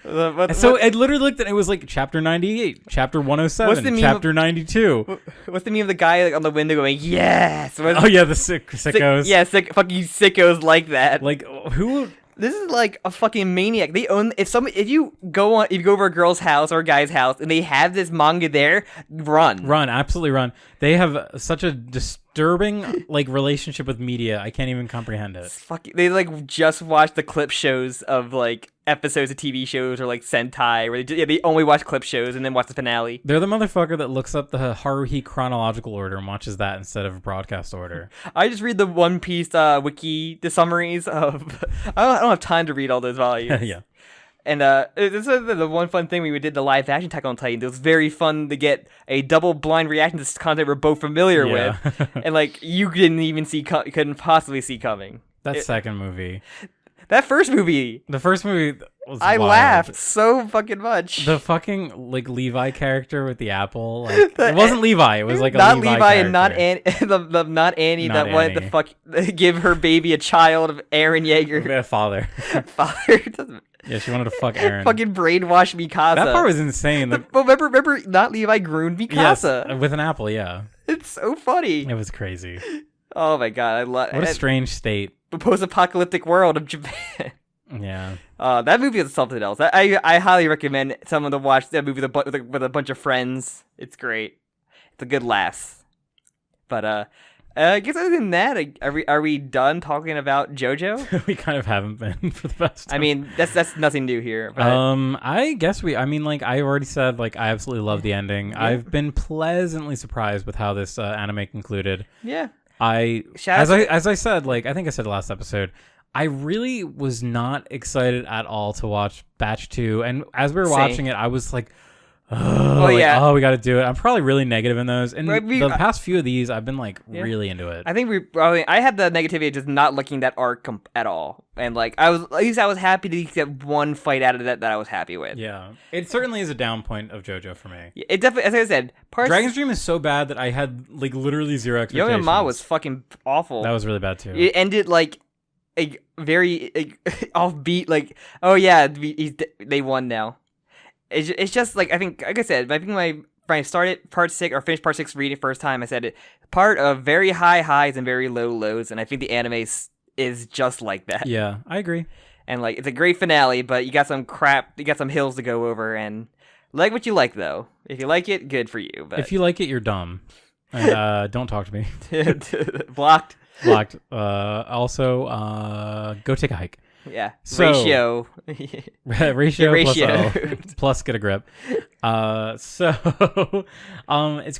A: So I literally looked at it was like chapter 98, chapter 107, chapter 92.
B: What's the meme of the guy like on the window going, yes?
A: Oh yeah, the sickos.
B: Fucking sickos like that.
A: Like who?
B: This is like a fucking maniac. They own if you go over a girl's house or a guy's house and they have this manga there, run, absolutely run. They have such a disturbing like relationship with media. I can't even comprehend it. They like just watch the clip shows of like episodes of TV shows or like Sentai where they only watch clip shows and then watch the finale.
A: They're the motherfucker that looks up the Haruhi chronological order and watches that instead of broadcast order.
B: I just read the One Piece wiki, the summaries of. I don't have time to read all those volumes.
A: Yeah.
B: And this is the one fun thing we did the live action Attack on Titan. It was very fun to get a double blind reaction to this content we're both familiar with, and like you couldn't even couldn't possibly see coming.
A: Second movie.
B: That first movie.
A: The first movie was
B: I
A: wild.
B: laughed so fucking much.
A: The fucking like Levi character with the apple. Like, it wasn't Levi. It was like
B: not
A: a Levi
B: Levi
A: character.
B: And not Annie. Not Annie.
A: Not
B: that
A: Annie.
B: wanted to give her baby a child of Aaron Yeager.
A: A father.
B: Father.
A: Yeah, she wanted to fuck Aaron.
B: Fucking brainwash Mikasa.
A: That part was insane.
B: Remember, not Levi groomed Mikasa.
A: Yes, with an apple. Yeah.
B: It's so funny.
A: It was crazy.
B: Oh my god, I love.
A: What a strange state.
B: The post-apocalyptic world of Japan.
A: Yeah.
B: That movie is something else. I highly recommend someone to watch that movie with a bunch of friends. It's great. It's a good laugh. But I guess other than that, are we done talking about JoJo?
A: We kind of haven't been for the past time.
B: I mean, that's nothing new here. But
A: I guess I mean, like I already said, like I absolutely love the ending. Yeah. I've been pleasantly surprised with how this anime concluded.
B: Yeah.
A: As I said, like I think I said last episode, I really was not excited at all to watch Batch 2, and as we were watching it, I was like, oh we got to do it. I'm probably really negative in those, and the past few of these, I've been like really into it.
B: I think I had the negativity of just not liking that arc at all, and like I was happy to get one fight out of that I was happy with.
A: Yeah, it certainly is a down point of JoJo for me.
B: It definitely, as I said,
A: Dragon's Dream is so bad that I had like literally zero expectations.
B: Yo-Yo Ma was fucking awful.
A: That was really bad too.
B: It ended like a very offbeat, like, oh yeah, they won now. It's just like, I think, like I said, when I started part 6 or finished part 6 reading first time, I said it part of very high highs and very low lows, and I think the anime is just like that.
A: Yeah, I agree.
B: And like, it's a great finale, but you got some hills to go over, and like what you like though. If you like it, good for you. But
A: if you like it, you're dumb. And don't talk to me.
B: Blocked.
A: Also, go take a hike.
B: Yeah.
A: So, ratio plus get a grip. It's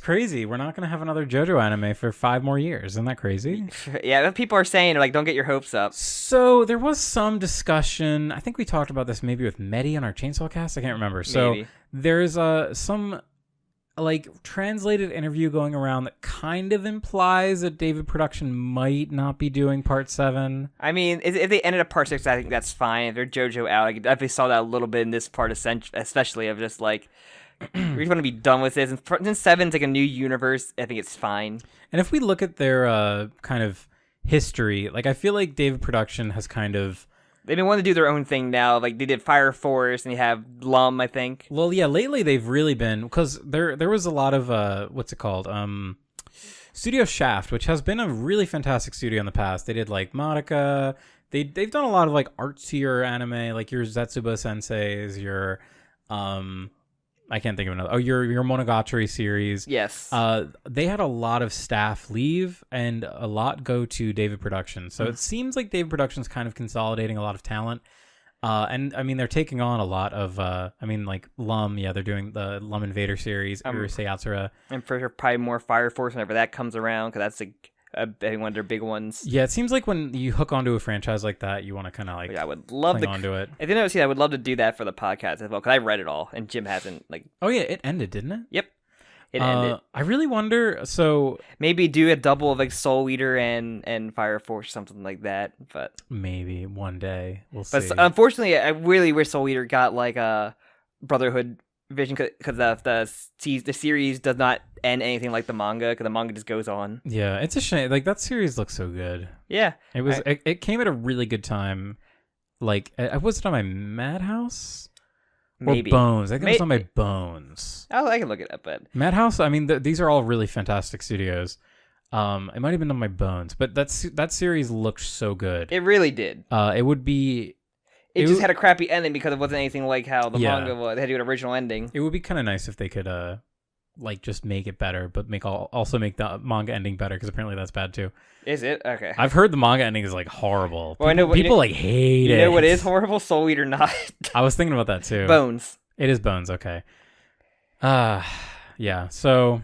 A: crazy. We're not gonna have another JoJo anime for 5 more years. Isn't that crazy?
B: Yeah, people are saying like, don't get your hopes up.
A: So there was some discussion. I think we talked about this maybe with Medi on our Chainsaw Cast. I can't remember. So there's some like translated interview going around that kind of implies that David Production might not be doing part 7.
B: I mean, if they ended up part 6, I think that's fine. If they're JoJo out, I definitely saw that a little bit in this part, especially of just like, we just want to be done with this. And since 7's like a new universe, I think it's fine. And
A: if we look at their kind of history, like I feel like David Production has kind of,
B: they've been wanting to do their own thing now. Like they did Fire Force, and you have Lum, I think.
A: Well, yeah, lately they've really been, because there was a lot of what's it called? Studio Shaft, which has been a really fantastic studio in the past. They did like Madoka. They've done a lot of like artsier anime, like your Zetsuba Senseis, your I can't think of another. Oh, your Monogatari series.
B: Yes.
A: They had a lot of staff leave and a lot go to David Production. So it seems like David Production's kind of consolidating a lot of talent. And I mean, they're taking on a lot of, like Lum. Yeah, they're doing the Lum Invader series, Urusei Yatsura.
B: And for sure, probably more Fire Force whenever that comes around, because that's one of their big ones.
A: Yeah, it seems like when you hook onto a franchise like that, you want to kind of like
B: I would love
A: cling onto it.
B: If you never see that, I would love to do that for the podcast as well, because I read it all, and Jim hasn't.
A: Oh yeah, it ended, didn't it?
B: Yep. It ended.
A: I really wonder. So
B: maybe do a double of Soul Eater and Fire Force, something like that. But
A: maybe one day we'll see.
B: But unfortunately, I really wish Soul Eater got a Brotherhood vision, because the series does not end anything like the manga, because the manga just goes on.
A: Yeah, it's a shame. That series looks so good.
B: Yeah,
A: it was. It came at a really good time. Was it on my Madhouse?
B: Maybe.
A: Or Bones. I think it was on my Bones.
B: Oh, I can look it up. But
A: Madhouse, I mean, these are all really fantastic studios. It might have been on my Bones, but that series looked so good.
B: It really did.
A: It would be...
B: It just had a crappy ending because it wasn't anything like how the manga was. They had to do an original ending.
A: It would be kind of nice if they could, just make it better, but also make the manga ending better, because apparently that's bad too.
B: Is it? Okay.
A: I've heard the manga ending is horrible.
B: Well, I know
A: people hate it.
B: You know what is horrible? Soul Eater not.
A: I was thinking about that too.
B: Bones.
A: It is Bones. Okay. Yeah. So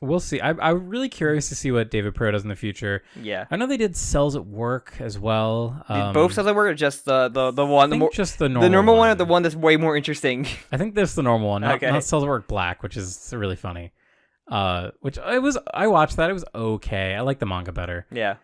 A: we'll see. I'm really curious to see what David Pro does in the future.
B: Yeah.
A: I know they did Cells at Work as well.
B: Did both Cells at Work, or just the one?
A: Just the normal
B: one, or the one that's way more interesting?
A: I think that's the normal one. Not Cells at Work Black, which is really funny. I watched that. It was okay. I like the manga better.
B: Yeah.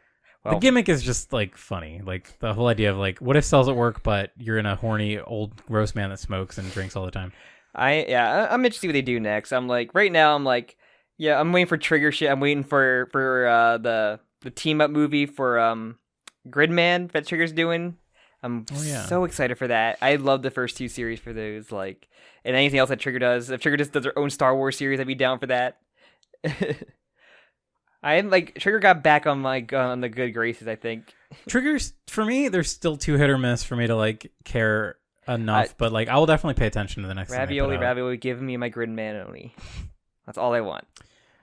A: Well, the gimmick is just funny. The whole idea of what if Cells at Work, but you're in a horny old gross man that smokes and drinks all the time.
B: I'm interested to see what they do next. I'm right now. I'm I'm waiting for Trigger shit. I'm waiting for the team up movie for Gridman that Trigger's doing. I'm so excited for that. I love the first two series for those. And anything else that Trigger does. If Trigger just does their own Star Wars series, I'd be down for that. Trigger got back on on the good graces, I think.
A: Triggers, for me, they're still too hit or miss for me to care enough, but I will definitely pay attention to the next
B: Ravioli, give me my Gridman only. That's all I want.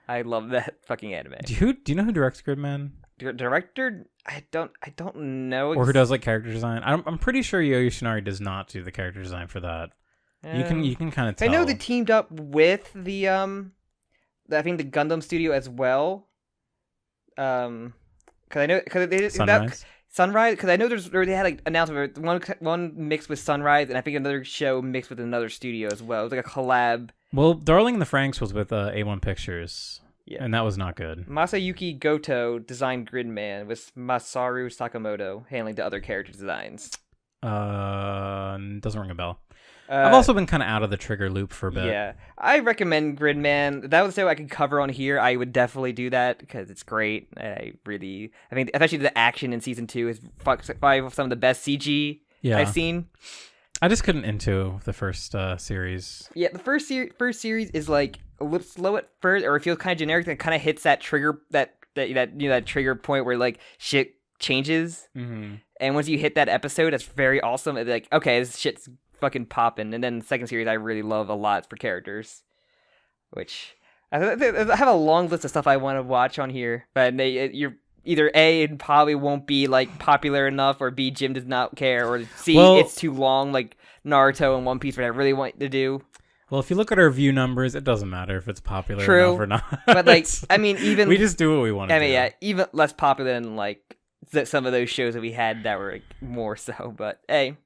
B: I love that fucking anime.
A: Do you know who directs Gridman?
B: Director? I don't know.
A: Or who does character design? I'm pretty sure Yo Yoshinari does not do the character design for that. You can kind of tell.
B: I know they teamed up with the I think the Gundam studio as well. Because they did Sunrise. Because I know they had announcement one mixed with Sunrise, and I think another show mixed with another studio as well. It was a collab.
A: Well, Darling in the Franxx was with A1 Pictures, and that was not good.
B: Masayuki Goto designed Gridman, with Masaru Sakamoto handling the other character designs.
A: Doesn't ring a bell. I've also been kind of out of the Trigger loop for a bit.
B: Yeah, I recommend Gridman. That was something I could cover on here. I would definitely do that because it's great. I think especially the action in season 2 is probably some of the best CG I've seen.
A: I just couldn't into the first series.
B: Yeah, the first series is a little slow at first, or it feels kind of generic. That kind of hits that trigger that trigger point where shit changes. Mm-hmm. And once you hit that episode, that's very awesome. It's okay, this shit's fucking popping. And then the second series I really love a lot for characters, which I have a long list of stuff I want to watch on here, but you're either A, it probably won't be popular enough, or B, Jim does not care, or C, it's too long, like Naruto and One Piece, what I really want to do.
A: Well, if you look at our view numbers, it doesn't matter if it's popular enough or not.
B: But even
A: we just do what we want to do.
B: Yeah, even less popular than some of those shows that we had that were more so. But hey,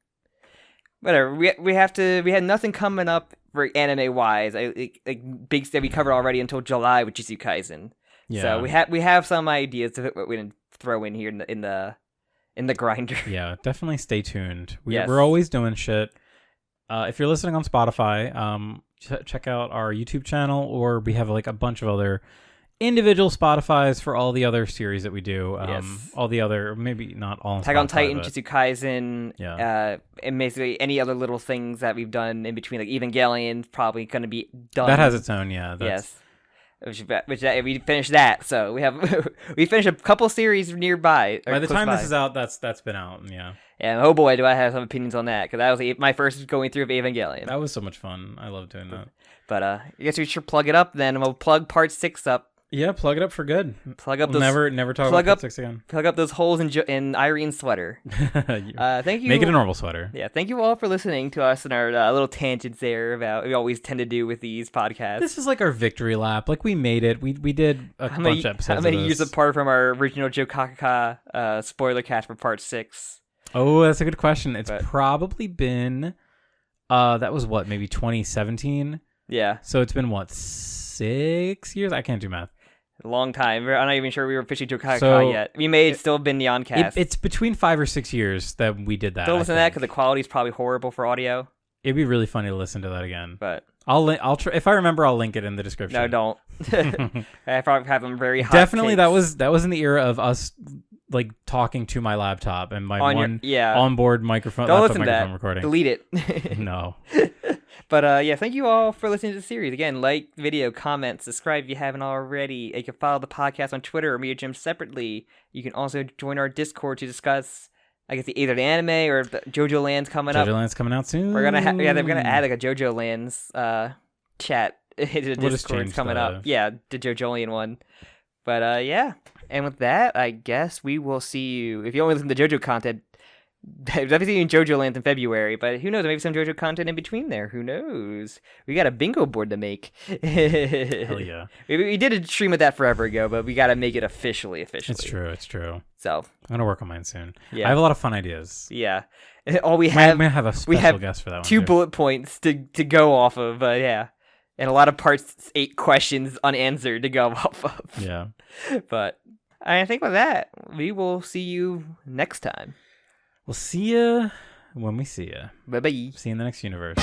B: whatever. We had nothing coming up for anime wise. Big stuff we covered already until July with Jujutsu Kaisen. Yeah. So we have some ideas of what we can throw in here in the grinder. Yeah,
A: definitely stay tuned. We're always doing shit. If you're listening on Spotify, check out our YouTube channel, or we have a bunch of other individual Spotifys for all the other series that we do. All the other, maybe not all on
B: Attack on Titan, Jujutsu Kaisen,
A: yeah.
B: And basically any other little things that we've done in between, Evangelion, probably going to be done.
A: That has its own, yeah.
B: Yes. Which we finished that, so we finished a couple series nearby.
A: By the time this is out, that's been out, yeah.
B: And oh boy, do I have some opinions on that, because that was my first going through of Evangelion.
A: That was so much fun. I love doing that.
B: But I guess we should plug it up then. We'll plug part 6 up.
A: Yeah, plug it up for good.
B: Plug up
A: those. Never talk about Part 6 again.
B: Plug up those holes in Irene's sweater. Thank you.
A: Make it a normal sweater.
B: Yeah, thank you all for listening to us and our little tangents there about we always tend to do with these podcasts.
A: This is like our victory lap. Like we made it. We did a bunch of episodes.
B: How many years apart from our original Joe Kakaka spoiler cast for Part 6?
A: Oh, that's a good question. It's probably been that was what, maybe 2017?
B: Yeah.
A: So it's been what, 6 years? I can't do math.
B: A long time. I'm not even sure we were officially Joe Kakaka yet. We may still have been the on-cast.
A: It's between 5 or 6 years that we did that.
B: Don't listen to that because the quality is probably horrible for audio.
A: It'd be really funny to listen to that again.
B: But
A: I'll try, if I remember, I'll link it in the description.
B: No, don't. I probably have them very hot.
A: Definitely,
B: takes.
A: that was in the era of us like talking to my laptop and my
B: your
A: onboard microphone.
B: Don't listen to
A: microphone
B: that.
A: Recording.
B: Delete it.
A: No.
B: But yeah, thank you all for listening to the series. Again, like the video, comment, subscribe if you haven't already. You can follow the podcast on Twitter or me or Jim separately. You can also join our Discord to discuss, I guess, either the anime or the JoJo Land's coming up.
A: JoJo Land's coming out soon.
B: We're gonna they're gonna add like a JoJo Land's chat into the Discord coming up. Yeah, the Jolyne one. But yeah, and with that, I guess we will see you. If you only listen to JoJo content, definitely in JoJo Land in February, but who knows? Maybe some JoJo content in between there. Who knows? We got a bingo board to make.
A: Hell yeah!
B: We did a stream of that forever ago, but we got to make it officially.
A: It's true.
B: So
A: I'm gonna work on mine soon.
B: Yeah,
A: I have a lot of fun ideas.
B: Yeah, all we have.
A: We have a special guest for that one.
B: 2 bullet points to go off of, but yeah, and a lot of parts 8 questions unanswered to go off of.
A: Yeah,
B: but I think with that, we will see you next time.
A: We'll see ya when we see ya.
B: Bye-bye.
A: See you in the next universe.